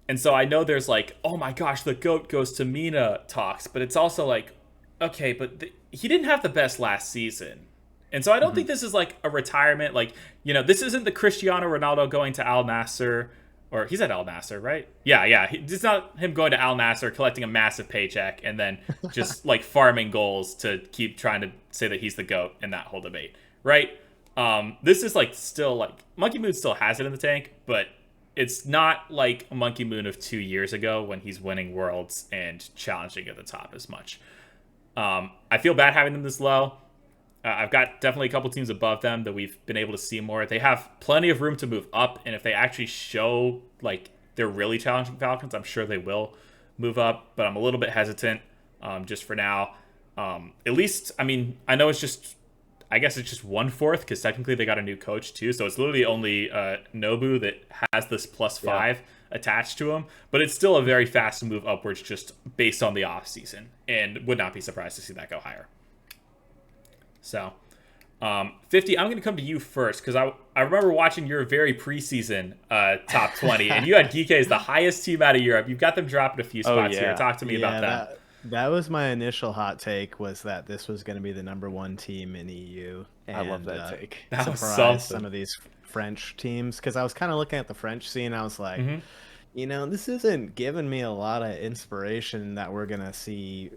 And so I know there's like, oh my gosh, the GOAT goes to MENA talks. But it's also like, okay, but he didn't have the best last season. And so I don't think this is like a retirement. Like, you know, this isn't the Cristiano Ronaldo going to Al Nassr. Or he's at Al Nassr, right? Yeah. It's not him going to Al Nassr, collecting a massive paycheck, and then just like farming goals to keep trying to say that he's the GOAT in that whole debate, right? This is like still like Monkey Moon still has it in the tank, but it's not like Monkey Moon of 2 years ago when he's winning worlds and challenging at the top as much. I feel bad having them this low. I've got definitely a couple teams above them that we've been able to see more. They have plenty of room to move up, and if they actually show like they're really challenging Falcons, I'm sure they will move up, but I'm a little bit hesitant just for now. At least, I mean, I know I guess it's just 1/4 because technically they got a new coach too, so it's literally only Nobu that has this +5 attached to him, but it's still a very fast move upwards just based on the off season, and would not be surprised to see that go higher. So, 50, I'm going to come to you first because I remember watching your very preseason top 20, and you had Geek as the highest team out of Europe. You've got them dropping a few spots here. Talk to me about that. That was my initial hot take, was that this was going to be the #1 team in EU. And, I love that take. That was something. Some of these French teams, because I was kind of looking at the French scene. I was like, you know, this isn't giving me a lot of inspiration that we're going to see,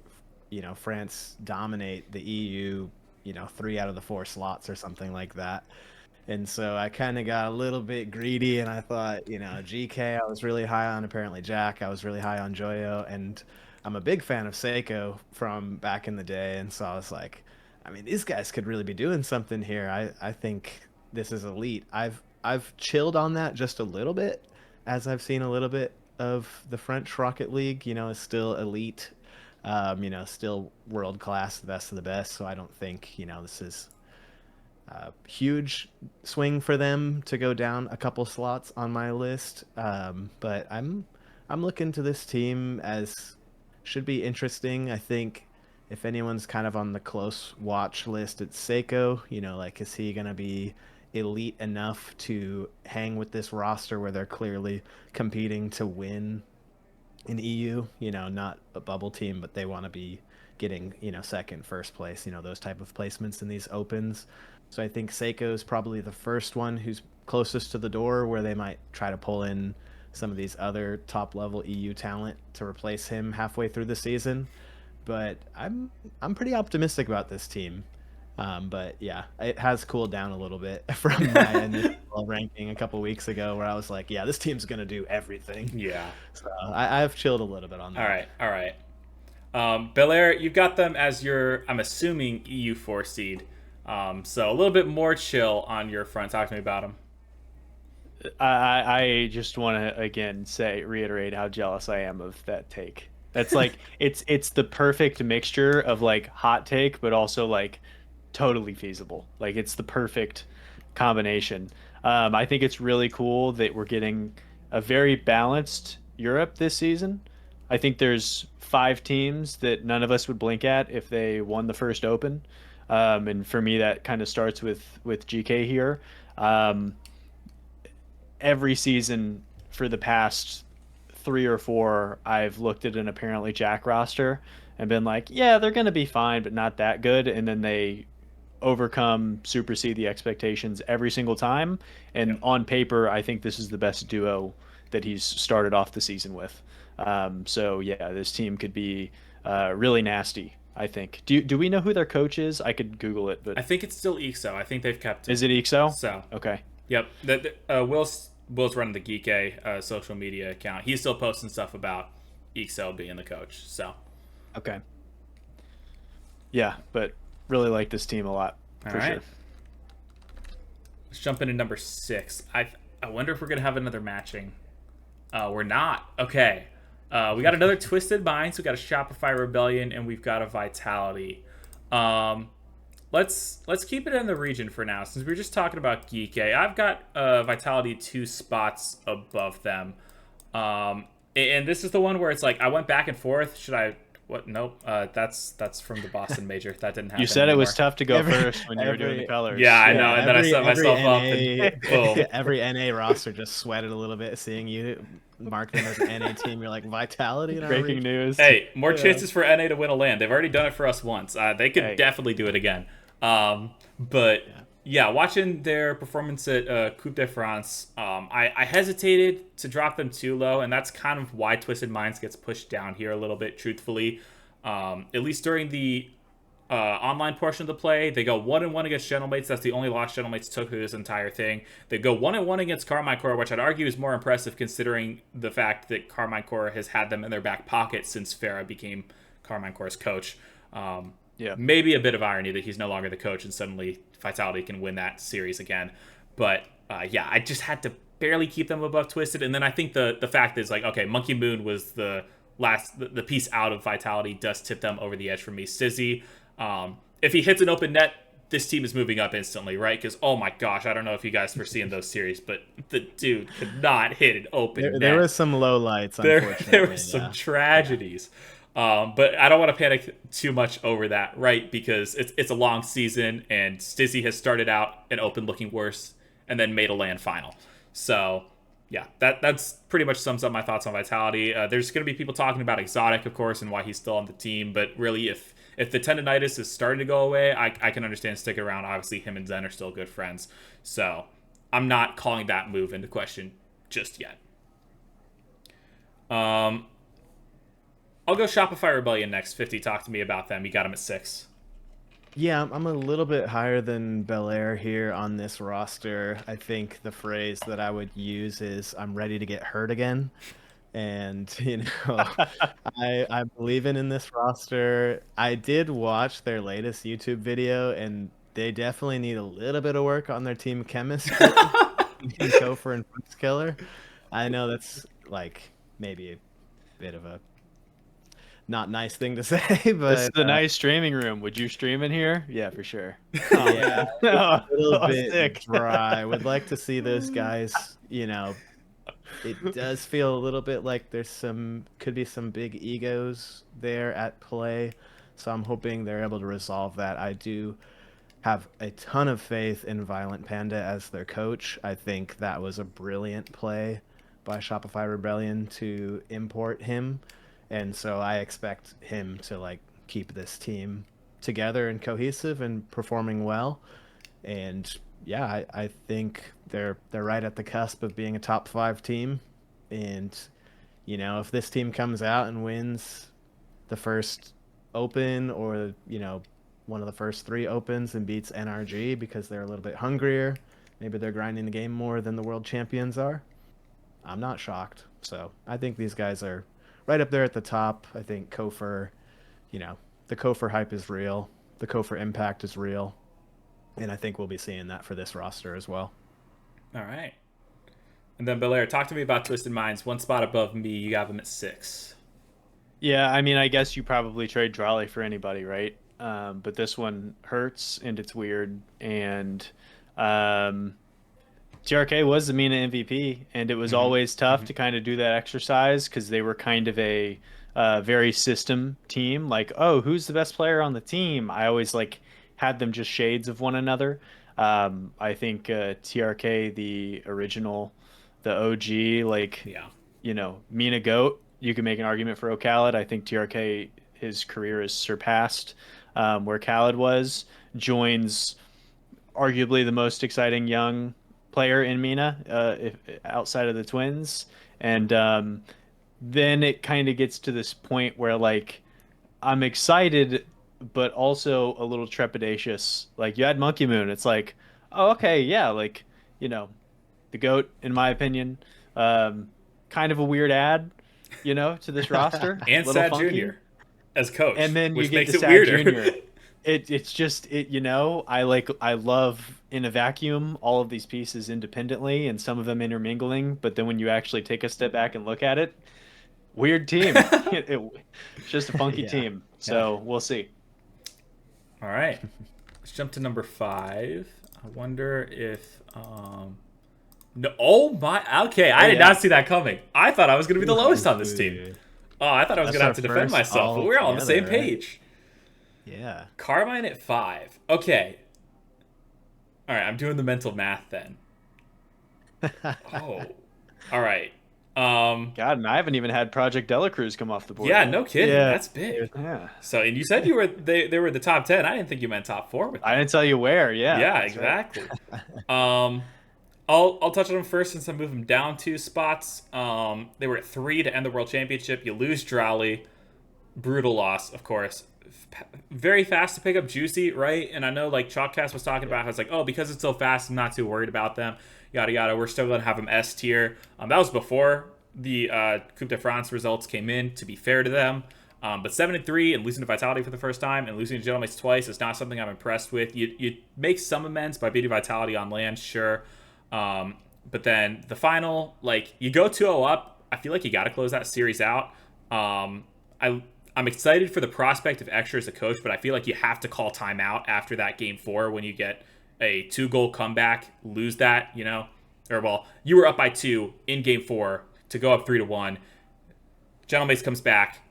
you know, France dominate the EU, you know, 3 out of the 4 slots or something like that. And so I kind of got a little bit greedy, and I thought, you know, GK I was really high on, apparently Jack I was really high on, Joyo, and I'm a big fan of Seiko from back in the day. And so I was like, I mean, these guys could really be doing something here. I think this is elite. I've chilled on that just a little bit, as I've seen a little bit of the French Rocket League, you know, is still elite. You know, still world class, the best of the best. So I don't think, you know, this is a huge swing for them to go down a couple slots on my list. But I'm looking to this team as should be interesting. I think if anyone's kind of on the close watch list, it's Seiko. You know, like, is he going to be elite enough to hang with this roster where they're clearly competing to win in EU, you know, not a bubble team, but they want to be getting, you know, second, first place, you know, those type of placements in these opens. So I think Seiko is probably the first one who's closest to the door where they might try to pull in some of these other top level EU talent to replace him halfway through the season. But I'm pretty optimistic about this team. But yeah, it has cooled down a little bit from my initial ranking a couple weeks ago, where I was like, yeah, this team's gonna do everything. Yeah. So I've chilled a little bit on that. All right. Belleair, you've got them as your, I'm assuming, EU4 seed. So a little bit more chill on your front. Talk to me about them. I just want to again reiterate how jealous I am of that take. That's like it's the perfect mixture of like hot take, but also like totally feasible. Like it's the perfect combination. I think it's really cool that we're getting a very balanced Europe this season. I think there's 5 teams that none of us would blink at if they won the first Open, and for me that kind of starts with GK here. Every season for the past 3 or 4, I've looked at an apparently Jack roster and been like, yeah, they're going to be fine, but not that good. And then they supersede the expectations every single time. And on paper, I think this is the best duo that he's started off the season with. So yeah, this team could be really nasty, I think. Do we know who their coach is? I could Google it, but I think it's still EXO. I think they've kept it. Is it EXO? So okay. Yep. Will's running the Geek social media account. He's still posting stuff about EXO being the coach. So okay. Yeah, but really like this team a lot for sure. Let's jump into number 6. I wonder if we're gonna have another matching. We're not. Okay. We got another Twisted Minds. We got a Shopify Rebellion, and we've got a Vitality. Let's keep it in the region for now, since we were just talking about Geek. I've got Vitality 2 spots above them, and this is the one where it's like I went back and forth. Should I? What? Nope. That's from the Boston Major. That didn't happen. You said anymore. It was tough to go first when you were doing the colors. Yeah, I know. And then I set myself up. And boom. Every NA roster just sweated a little bit seeing you mark them as an NA team. You're like, Vitality. Breaking news. Hey, more chances for NA to win a LAN. They've already done it for us once. They could definitely do it again. But yeah, watching their performance at Coupe de France, I hesitated to drop them too low, and that's kind of why Twisted Minds gets pushed down here a little bit, truthfully. At least during the online portion of the play, they go 1-1 against Gentlemates. That's the only loss Gentlemates took through this entire thing. They go 1-1 against Carmine Corps, which I'd argue is more impressive considering the fact that Carmine Corps has had them in their back pocket since Farah became Carmine Corps' coach. Maybe a bit of irony that he's no longer the coach and suddenly Vitality can win that series again. But I just had to barely keep them above Twisted. And then I think the fact is like, okay, Monkey Moon was the piece out of Vitality, does tip them over the edge for me. Stizzy, if he hits an open net, this team is moving up instantly, right? Because, oh my gosh, I don't know if you guys were seeing those series, but the dude could not hit an open net. There was some low lights, unfortunately. There were some tragedies. But I don't want to panic too much over that, right? Because it's a long season, and Stizzy has started out an open looking worse and then made a LAN final. So, yeah, that's pretty much sums up my thoughts on Vitality. There's going to be people talking about Exotic, of course, and why he's still on the team. But really, if the tendonitis is starting to go away, I can understand sticking around. Obviously, him and Zen are still good friends. So I'm not calling that move into question just yet. I'll go Shopify Rebellion next. 50, talk to me about them. You got them at 6. Yeah, I'm a little bit higher than Belleair here on this roster. I think the phrase that I would use is I'm ready to get hurt again. And, I believe in this roster. I did watch their latest YouTube video, and they definitely need a little bit of work on their team chemistry. Gopher and Fox Killer. I know that's like maybe a bit of a not nice thing to say, but this is the nice streaming room. Would you stream in here? Yeah, for sure. Yeah, a little bit dry. Would like to see those guys. It does feel a little bit like could be some big egos there at play. So I'm hoping they're able to resolve that. I do have a ton of faith in Violent Panda as their coach. I think that was a brilliant play by Shopify Rebellion to import him. And so I expect him to keep this team together and cohesive and performing well. And yeah, I think they're right at the cusp of being a top 5 team And, if this team comes out and wins the first open, or, one of the first 3 opens, and beats NRG because they're a little bit hungrier, maybe they're grinding the game more than the world champions are, I'm not shocked. So I think these guys are right up there at the top. I think Kofor, the Kofor hype is real. The Kofor impact is real. And I think we'll be seeing that for this roster as well. All right. And then Belleair, talk to me about Twisted Minds. One spot above me, you got them at 6. Yeah, I mean, I guess you probably trade Drawley for anybody, right? But this one hurts and it's weird. And TRK was the MENA MVP, and it was always tough to kind of do that exercise because they were kind of a very system team. Like, oh, who's the best player on the team? I always had them just shades of one another. I think TRK, the original, the OG, MENA GOAT, you can make an argument for Khaled. I think TRK, his career is surpassed where Khaled was. Joins arguably the most exciting young player in MENA, outside of the Twins. And then it kind of gets to this point where I'm excited, but also a little trepidatious. Like, you had Monkey Moon. It's like, oh, okay, yeah, the GOAT, in my opinion. Kind of a weird ad, to this roster. And Sad Jr. as coach, and then which you get makes to it Sad weirder. Jr. It's just I love in a vacuum all of these pieces independently and some of them intermingling, but then when you actually take a step back and look at it, weird team. It's just a funky team. So we'll see. All right, let's jump to number 5. I wonder if no, oh my, okay, I did not see that coming. I thought I was going to be the lowest on this team. Oh, I thought I was going to have to defend myself, but we're all on the same page. Yeah. Carmine at 5. Okay. All right, I'm doing the mental math then. Oh. All right. God, and I haven't even had Project Delacruz come off the board. Yeah, no kidding. Yeah. That's big. Yeah. So, and you said they were the top 10. I didn't think you meant top 4 with them. I didn't tell you where. Yeah. Yeah, exactly. I'll touch on them first since I moved them down 2 spots. They were at 3 to end the World Championship. You lose Drawley. Brutal loss, of course. Very fast to pick up Juicy, right? And I know Chalkcast was talking about how it's because it's so fast, I'm not too worried about them. Yada yada. We're still gonna have them S tier. That was before the Coupe de France results came in. To be fair to them, but 7-3 and losing to Vitality for the first time and losing to Gentleman's twice is not something I'm impressed with. You make some amends by beating Vitality on land, sure, but then the final, you go 2-0 up. I feel like you got to close that series out. I'm excited for the prospect of Extra as a coach, but I feel like you have to call timeout after that game 4 when you get a 2-goal comeback, lose that, or you were up by 2 in game 4 to go up 3-1. Gentleman comes back,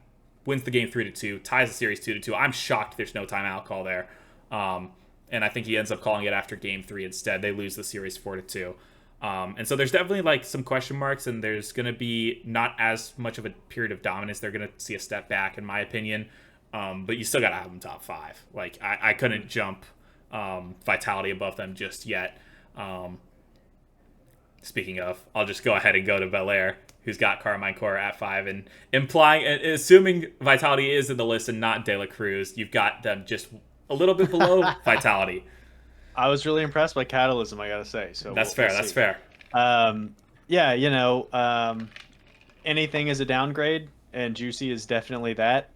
wins the game 3-2, ties the series 2-2. I'm shocked there's no timeout call there. And I think he ends up calling it after game 3 instead. They lose the series 4-2. And so there's definitely some question marks, and there's going to be not as much of a period of dominance. They're going to see a step back, in my opinion. But you still got to have them top 5. I couldn't jump Vitality above them just yet. Speaking of, I'll just go ahead and go to Belleair, who's got Carmine Core at 5, and assuming Vitality is in the list and not De La Cruz, you've got them just a little bit below Vitality. I was really impressed by Catalysm, I gotta say. So that's fair. That's fair. Yeah, anything is a downgrade, and Juicy is definitely that.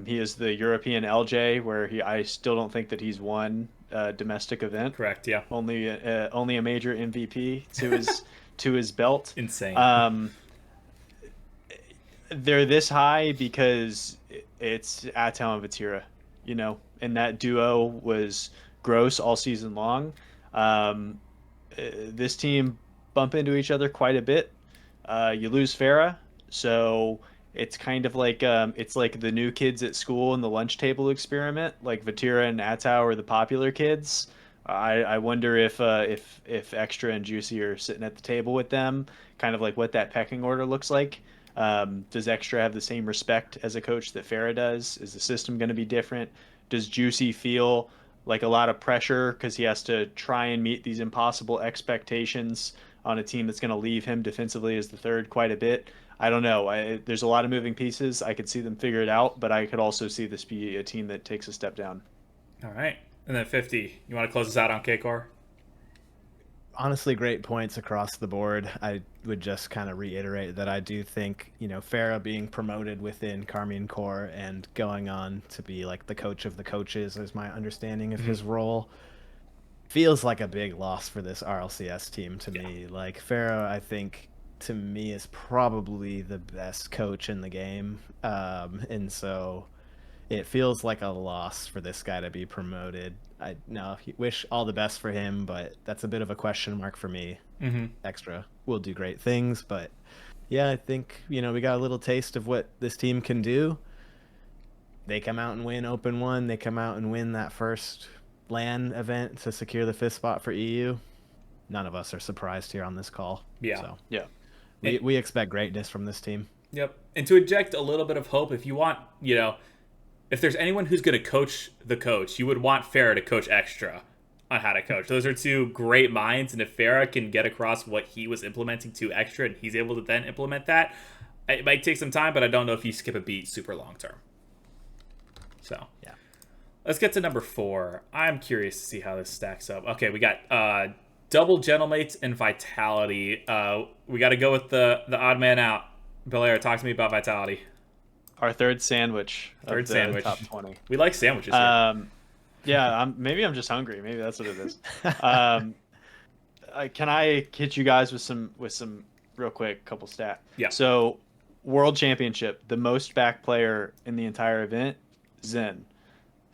He is the European LJ, where I still don't think that he's won a domestic event. Correct. Yeah. Only a major MVP to his belt. Insane. They're this high because it's Atal and Vatira, and that duo was gross all season long. This team bump into each other quite a bit. You lose Farah, so it's kind of it's like the new kids at school in the lunch table experiment. Like Vatira and Atau are the popular kids. I wonder if Extra and Juicy are sitting at the table with them, kind of what that pecking order looks like. Does Extra have the same respect as a coach that Farah does? Is the system going to be different? Does Juicy feel a lot of pressure because he has to try and meet these impossible expectations on a team that's going to leave him defensively as the third quite a bit. I don't know. There's a lot of moving pieces. I could see them figure it out, but I could also see this be a team that takes a step down. All right. And then 50, you want to close us out on K-Core? Honestly, great points across the board. I would just kind of reiterate that I do think, Farah being promoted within Carmine Corps and going on to be like the coach of the coaches is my understanding of his role. Feels like a big loss for this RLCS team to me. Like Farah, I think to me is probably the best coach in the game. And so it feels like a loss for this guy to be promoted. I wish all the best for him, but that's a bit of a question mark for me. Extra will do great things, but yeah, I think we got a little taste of what this team can do. They come out and win Open 1. They come out and win that first LAN event to secure the 5th spot for EU. None of us are surprised here on this call. Yeah. So yeah, we expect greatness from this team. Yep. And to inject a little bit of hope, if you want, if there's anyone who's going to coach the coach, you would want Farah to coach Extra on how to coach. Those are two great minds, and if Farah can get across what he was implementing to Extra and he's able to then implement that, it might take some time, but I don't know if you skip a beat super long term. So, yeah. Let's get to number 4. I'm curious to see how this stacks up. Okay, we got double Gentlemates and Vitality. We got to go with the odd man out. Belleair, talk to me about Vitality. Our third sandwich. Third sandwich. Top 20. We like sandwiches here. Yeah, maybe I'm just hungry. Maybe that's what it is. Can I hit you guys with some real quick couple stats? Yeah. So, World Championship, the most back player in the entire event, Zen.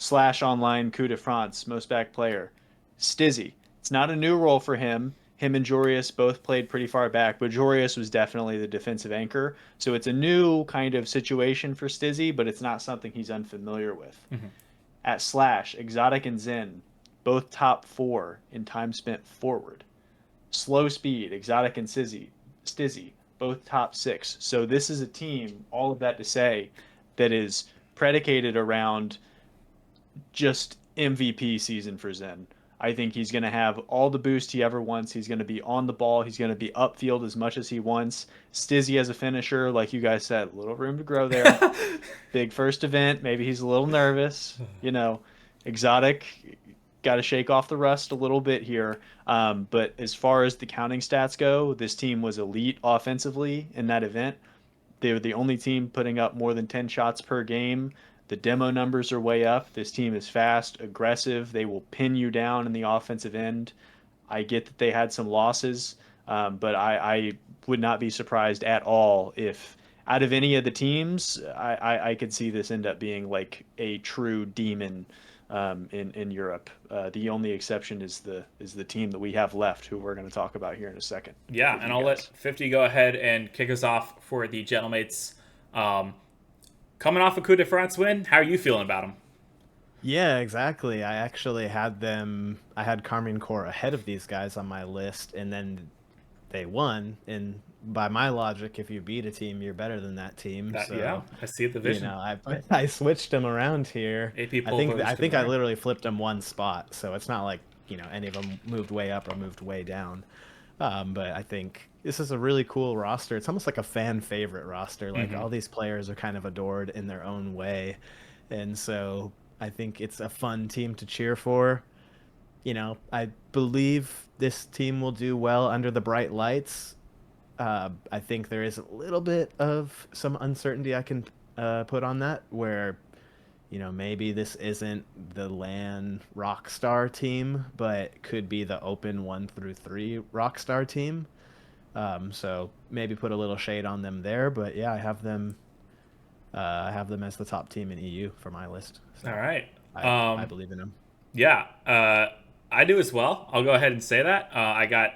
/ online Coup de France, most back player, Stizzy. It's not a new role for him. Him and Jorius both played pretty far back, but Jorius was definitely the defensive anchor. So it's a new kind of situation for Stizzy, but it's not something he's unfamiliar with. At / Exotic and Zen, both top 4 in time spent forward. Slow speed, Exotic and Stizzy, both top 6. So this is a team, all of that to say, that is predicated around just MVP season for Zen. I think he's going to have all the boost he ever wants. He's going to be on the ball. He's going to be upfield as much as he wants. Stizzy as a finisher, like you guys said, little room to grow there. Big first event. Maybe he's a little nervous. Exotic, got to shake off the rust a little bit here. But as far as the counting stats go, this team was elite offensively in that event. They were the only team putting up more than 10 shots per game. The demo numbers are way up. This team is fast, aggressive. They will pin you down in the offensive end. I get that they had some losses, but I would not be surprised at all if out of any of the teams, I could see this end up being like a true demon in Europe. The only exception is the team that we have left, who we're going to talk about here in a second. Yeah, and I'll let 50 go ahead and kick us off for the Gentlemates. Coming off a Coup de France win, how are you feeling about them? Yeah, exactly. I actually had Carmine Corps ahead of these guys on my list, and then they won. And by my logic, if you beat a team, you're better than that team. Yeah, I see the vision. I switched them around here. AP I think I literally flipped them one spot, so it's not like any of them moved way up or moved way down. But I think this is a really cool roster. It's almost like a fan favorite roster. Like all these players are kind of adored in their own way. And so I think it's a fun team to cheer for. I believe this team will do well under the bright lights. I think there is a little bit of some uncertainty I can put on that, where maybe this isn't the LAN Rockstar team, but could be the Open 1 through 3 Rockstar team. So maybe put a little shade on them there, but yeah, I have them as the top team in EU for my list. So all right. I believe in them. Yeah, I do as well. I'll go ahead and say that. I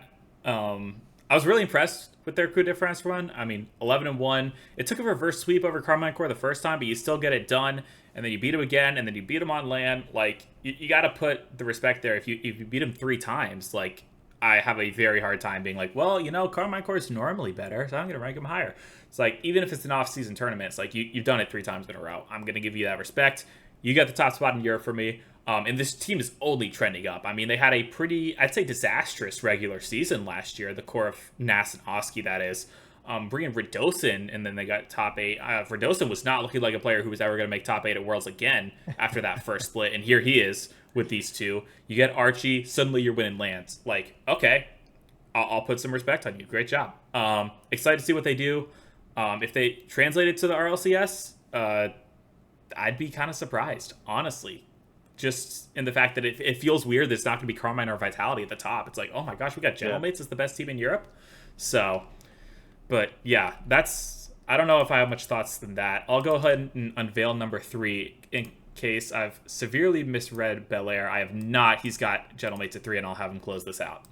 was really impressed with their Coup de France run. I mean, 11-1. It took a reverse sweep over Carmine Corps the first time, but you still get it done. And then you beat them again, and then you beat them on LAN. Like, you got to put the respect there. If you beat them 3 times, like, I have a very hard time being like, well, Carmine Corps is normally better, so I'm going to rank them higher. It's like, even if it's an off-season tournament, it's like, you've done it 3 times in a row. I'm going to give you that respect. You got the top spot in Europe for me. And this team is only trending up. I mean, they had a pretty, I'd say, disastrous regular season last year. The core of Nas and Oski, that is. Bringing Radosin, and then they got top 8. Radosin was not looking like a player who was ever going to make top 8 at Worlds again after that first split. And here he is with these two. You get Archie, suddenly you're winning lands. Like, okay, I'll put some respect on you. Great job. Excited to see what they do. If they translate it to the RLCS, I'd be kind of surprised, honestly. Just in the fact that it feels weird that it's not going to be Carmine or Vitality at the top. It's like, oh my gosh, we got Gentlemates as the best team in Europe. So, but yeah, I don't know if I have much thoughts than that. I'll go ahead and unveil number 3 in case I've severely misread Belleair. I have not. He's got Gentlemates at 3, and I'll have him close this out.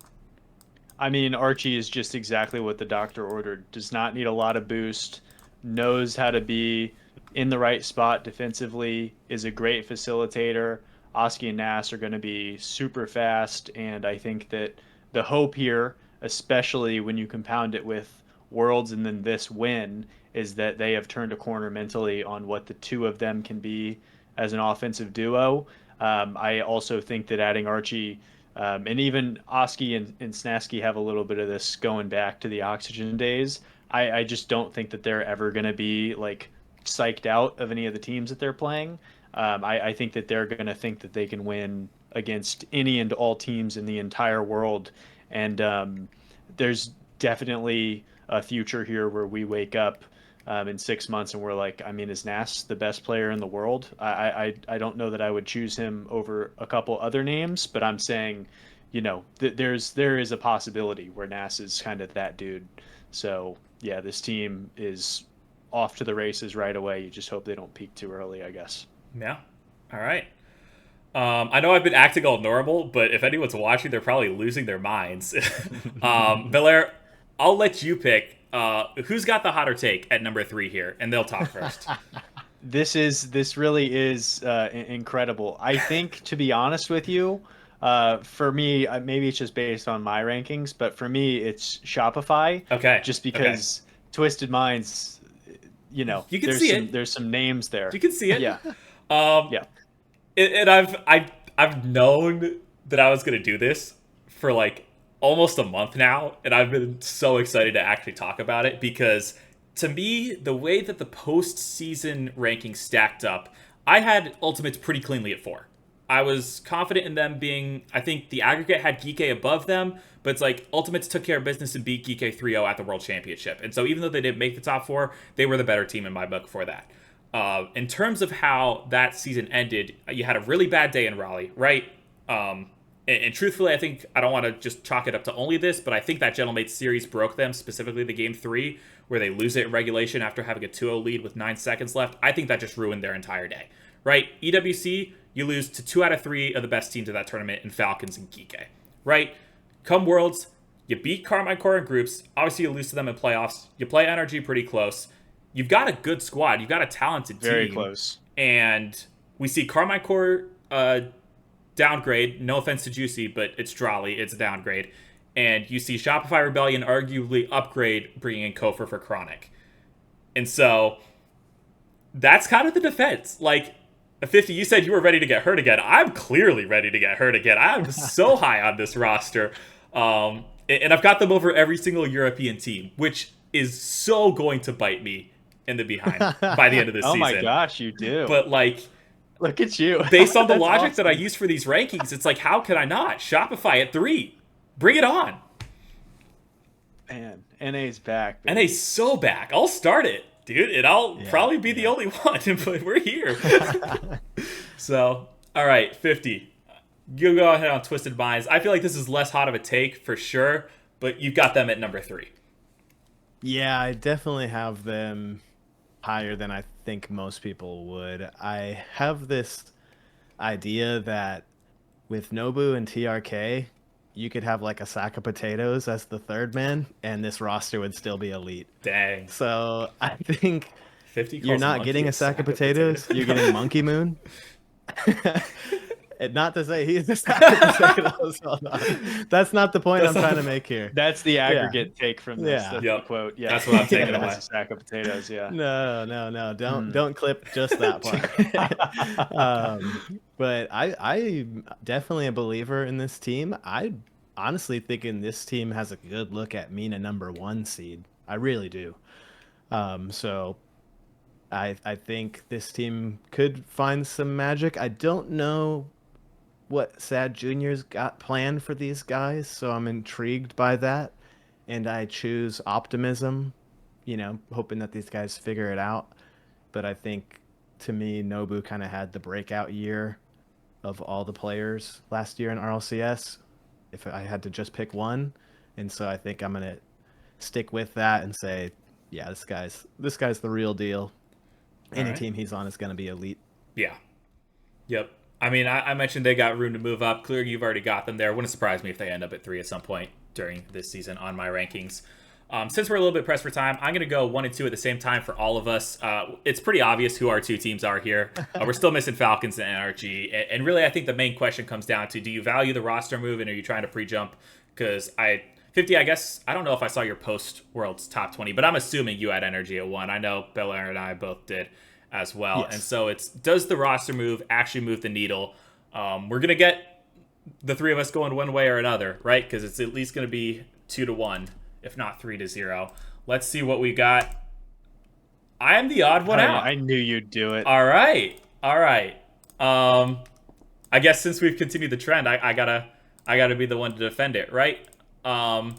I mean, Archie is just exactly what the doctor ordered. Does not need a lot of boost, knows how to be in the right spot defensively, is a great facilitator. Oski and Nas are going to be super fast, and I think that the hope here, especially when you compound it with Worlds and then this win, is that they have turned a corner mentally on what the two of them can be as an offensive duo. I also think that adding Archie and even Oski and Snasky have a little bit of this going back to the Oxygen days. I just don't think that they're ever going to be like psyched out of any of the teams that they're playing. I think that they're going to think that they can win against any and all teams in the entire world. And there's definitely a future here where we wake up in 6 months and we're like, I mean, is Nas the best player in the world? I don't know that I would choose him over a couple other names, but I'm saying, you know, there is a possibility where Nas is kind of that dude. So yeah, this team is off to the races right away. You just hope they don't peak too early, I guess. Yeah. All right. I know I've been acting all normal, but if anyone's watching, they're probably losing their minds. Belleair, I'll let you pick. Who's got the hotter take at number 3 here? And they'll talk first. This really is incredible. I think, to be honest with you, for me, maybe it's just based on my rankings, but for me, it's Shopify. Okay. Just because Twisted Minds, you know, you can see it. There's some names there. You can see it. Yeah. Yeah. And I've known that I was gonna do this for like almost a month now, and I've been so excited to actually talk about it because to me, the way that the postseason rankings stacked up, I had Ultimates pretty cleanly at 4. I was confident in them being, I think the aggregate had Geeky above them, but it's like Ultimates took care of business and beat Geeky 3-0 at the World Championship. And so even though they didn't make the top 4, they were the better team in my book for that. In terms of how that season ended, you had a really bad day in Raleigh, right? And truthfully, I think I don't want to just chalk it up to only this, but I think that Gentlemates series broke them, specifically the game 3, where they lose it in regulation after having a 2-0 lead with 9 seconds left. I think that just ruined their entire day, right? EWC, you lose to 2 out of 3 of the best teams of that tournament in Falcons and Geeky, right? Come Worlds, you beat Carmine Core in groups. Obviously, you lose to them in playoffs. You play NRG pretty close. You've got a good squad. You've got a talented team. Very close. And we see Carmine Core downgrade. No offense to Juicy, but it's Drawley. It's a downgrade. And you see Shopify Rebellion arguably upgrade, bringing in Kofor for Chronic. And so that's kind of the defense. Like, 50, you said you were ready to get hurt again. I'm clearly ready to get hurt again. I'm so high on this roster. And I've got them over every single European team, which is so going to bite me in the behind by the end of this season. Oh my gosh, you do. But like, look at you. Based on the logic that I use for these rankings, it's like, how can I not? Shopify at 3. Bring it on. Man, NA's back. Baby. NA's so back. I'll start it, dude, and I'll probably be the only one, but we're here. So, all right, 50. You go ahead on Twisted Minds. I feel like this is less hot of a take for sure, but you've got them at number 3. Yeah, I definitely have them higher than I think most people would. I have this idea that with Nobu and TRK, you could have like a sack of potatoes as the third man, and this roster would still be elite. Dang. So I think 50 you're not getting a sack of potatoes. You're getting Monkey Moon. And not to say he's the Sack potatoes. Hold on. That's not the point I'm trying to make here. That's the aggregate take from this. Yeah. That's Yep. the quote. Yeah, That's what I'm taking That's away. a sack of potatoes. Yeah. No. Don't clip just that part. But I'm definitely a believer in this team. I honestly thinking this team has a good look at Mina #1 seed. I really do. So I think this team could find some magic. I don't know what Sad Junior's got planned for these guys, so I'm intrigued by that. And I choose optimism, hoping that these guys figure it out. But I think, to me, Nobu kind of had the breakout year of all the players last year in RLCS, if I had to just pick one. And so I think I'm going to stick with that and say, yeah, this guy's the real deal. Any team he's on is going to be elite. Yeah. Yep. I mean, I mentioned they got room to move up. Clearly, you've already got them there. Wouldn't surprise me if they end up at 3 at some point during this season on my rankings. Since we're a little bit pressed for time, I'm going to go 1 and 2 at the same time for all of us. It's pretty obvious who our 2 teams are here. We're still missing Falcons and NRG. And really, I think the main question comes down to, do you value the roster move and are you trying to pre-jump? Because 50, I guess, I don't know if I saw your post-Worlds top 20, but I'm assuming you had energy at 1. I know Belleair and I both did as well. Yes. And so it's, does the roster move actually move the needle? We're going to get the 3 of us going one way or another, right? Because it's at least going to be 2-1, if not 3-0. Let's see what we got. I am the odd one out. I knew you'd do it. All right. I guess since we've continued the trend, I gotta be the one to defend it, right? I'm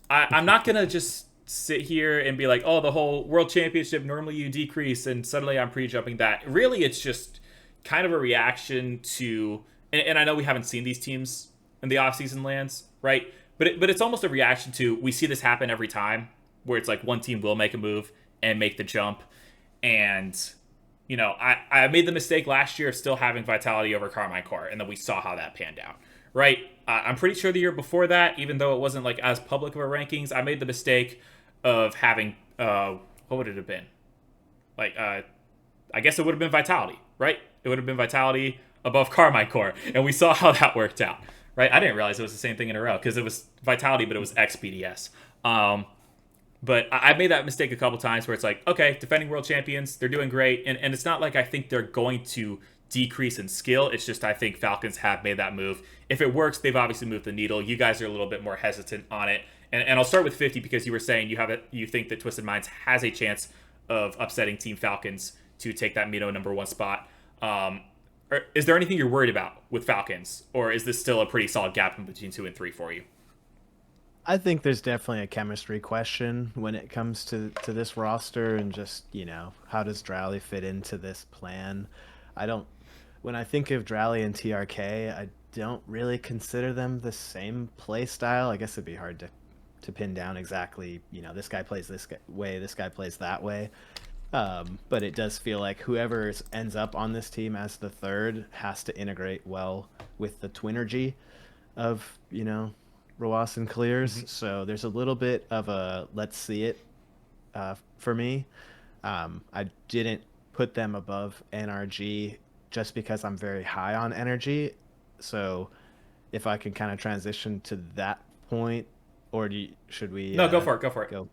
not gonna just sit here and be like, oh, the whole world championship, normally you decrease and suddenly I'm pre-jumping that. Really, it's just kind of a reaction to, and I know we haven't seen these teams in the offseason lands, right? But it's almost a reaction to, we see this happen every time, where it's like one team will make a move and make the jump. And, I made the mistake last year of still having Vitality over Carmine Core, and then we saw how that panned out, right? I'm pretty sure the year before that, even though it wasn't like as public of a rankings, I made the mistake of having, what would it have been? Like, I guess it would have been Vitality, right? It would have been Vitality above Carmine Core, and we saw how that worked out, right? I didn't realize it was the same thing in a row, because it was Vitality, but it was XBDS. But I made that mistake a couple times where it's like, okay, defending world champions, they're doing great, and it's not like I think they're going to decrease in skill. It's just I think Falcons have made that move. If it works, they've obviously moved the needle. You guys are a little bit more hesitant on it. And I'll start with 50 because you were saying you think that Twisted Minds has a chance of upsetting Team Falcons to take that Mito #1 spot. Is there anything you're worried about with Falcons, or is this still a pretty solid gap in between 2 and 3 for you? I think there's definitely a chemistry question when it comes to this roster and just, how does Drowley fit into this plan? When I think of Drowley and TRK, I don't really consider them the same play style. I guess it'd be hard to pin down exactly, this guy plays this way, this guy plays that way. But it does feel like whoever ends up on this team as the third has to integrate well with the Twinergy of, Roas and Clears. Mm-hmm. So there's a little bit of a let's see it for me. I didn't put them above NRG just because I'm very high on energy. So if I can kind of transition to that point, or should we? No, go for it. Go.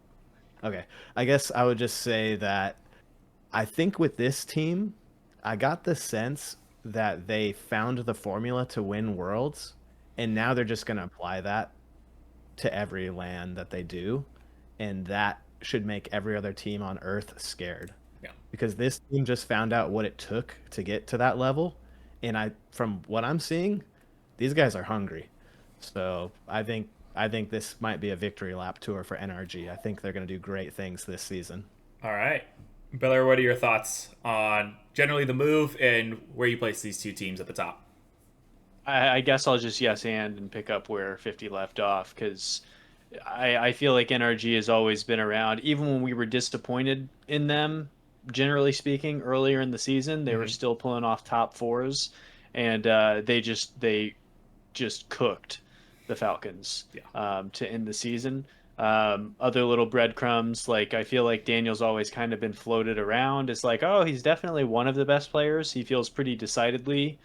Okay. I guess I would just say that I think with this team, I got the sense that they found the formula to win Worlds, and now they're just going to apply that to every LAN that they do, and that should make every other team on Earth scared. Yeah. Because this team just found out what it took to get to that level, and from what I'm seeing, these guys are hungry. So I think this might be a victory lap tour for NRG. I think they're going to do great things this season. All right. Belleair, what are your thoughts on generally the move and where you place these 2 teams at the top? I guess I'll just yes and pick up where 50 left off, because I feel like NRG has always been around. Even when we were disappointed in them, generally speaking, earlier in the season, they were still pulling off top 4s, and they just cooked the Falcons to end the season. Other little breadcrumbs, like I feel like Daniel's always kind of been floated around. It's like, oh, he's definitely one of the best players. He feels pretty decidedly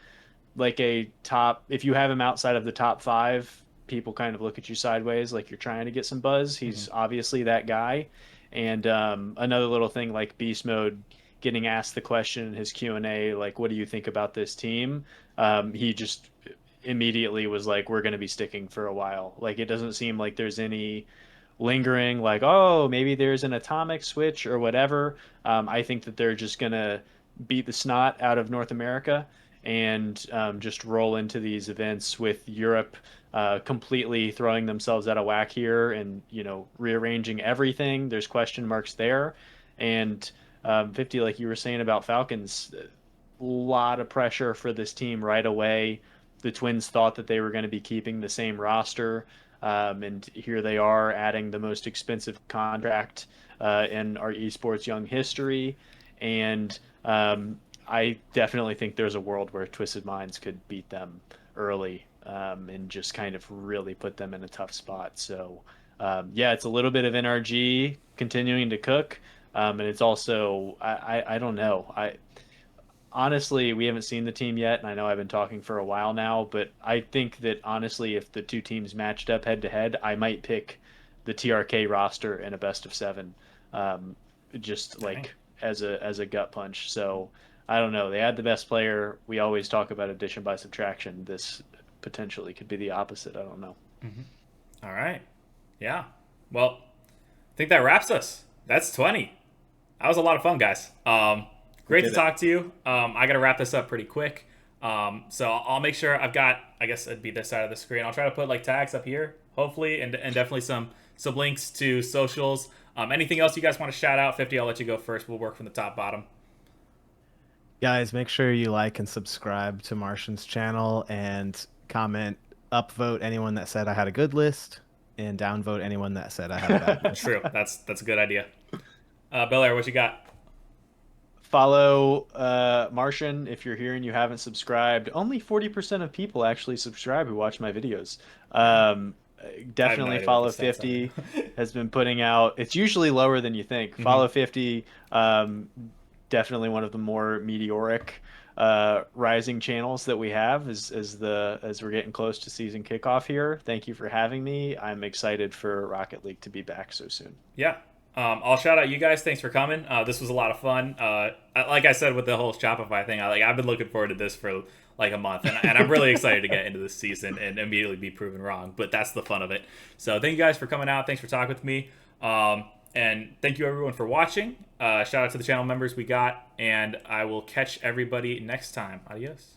like a top, if you have him outside of the top 5, people kind of look at you sideways like you're trying to get some buzz. He's obviously that guy. And another little thing, like Beast Mode getting asked the question in his Q&A, like, what do you think about this team? He just immediately was like, we're going to be sticking for a while. Like, it doesn't seem like there's any lingering, like, oh, maybe there's an atomic switch or whatever. I think that they're just going to beat the snot out of North America and just roll into these events with Europe completely throwing themselves out of whack here and, rearranging everything. There's question marks there. And 50, like you were saying about Falcons, a lot of pressure for this team right away. The Twins thought that they were going to be keeping the same roster. And here they are adding the most expensive contract in our esports young history. And I definitely think there's a world where Twisted Minds could beat them early and just kind of really put them in a tough spot. So, yeah, it's a little bit of NRG continuing to cook. And it's also, I don't know. Honestly, we haven't seen the team yet, and I know I've been talking for a while now, but I think that honestly, if the two teams matched up head to head, I might pick the TRK roster in a best of 7, just like as a gut punch. So I don't know. They had the best player. We always talk about addition by subtraction. This potentially could be the opposite. I don't know. All right. Yeah. Well, I think that wraps us. That's 20. That was a lot of fun, guys. Great to talk to you. I got to wrap this up pretty quick. So I'll make sure I've got, I guess it'd be this side of the screen. I'll try to put like tags up here, hopefully, and definitely some links to socials. Anything else you guys want to shout out? 50, I'll let you go first. We'll work from the top bottom. Guys, make sure you like and subscribe to Martian's channel and comment, upvote anyone that said I had a good list and downvote anyone that said I had a bad list. True. That's a good idea. Belleair, what you got? Follow Martian if you're here and you haven't subscribed. Only 40% of people actually subscribe who watch my videos. Definitely follow 50. Has been putting out. It's usually lower than you think. Follow 50. Definitely one of the more meteoric rising channels that we have as we're getting close to season kickoff here. Thank you for having me. I'm excited for Rocket League to be back so soon. Yeah. I'll shout out you guys. Thanks for coming. This was a lot of fun. Like I said with the whole Shopify thing, I've been looking forward to this for like a month, and I'm really excited to get into this season and immediately be proven wrong. But that's the fun of it. So thank you guys for coming out. Thanks for talking with me. And thank you everyone for watching. Shout out to the channel members we got, and I will catch everybody next time. Adios.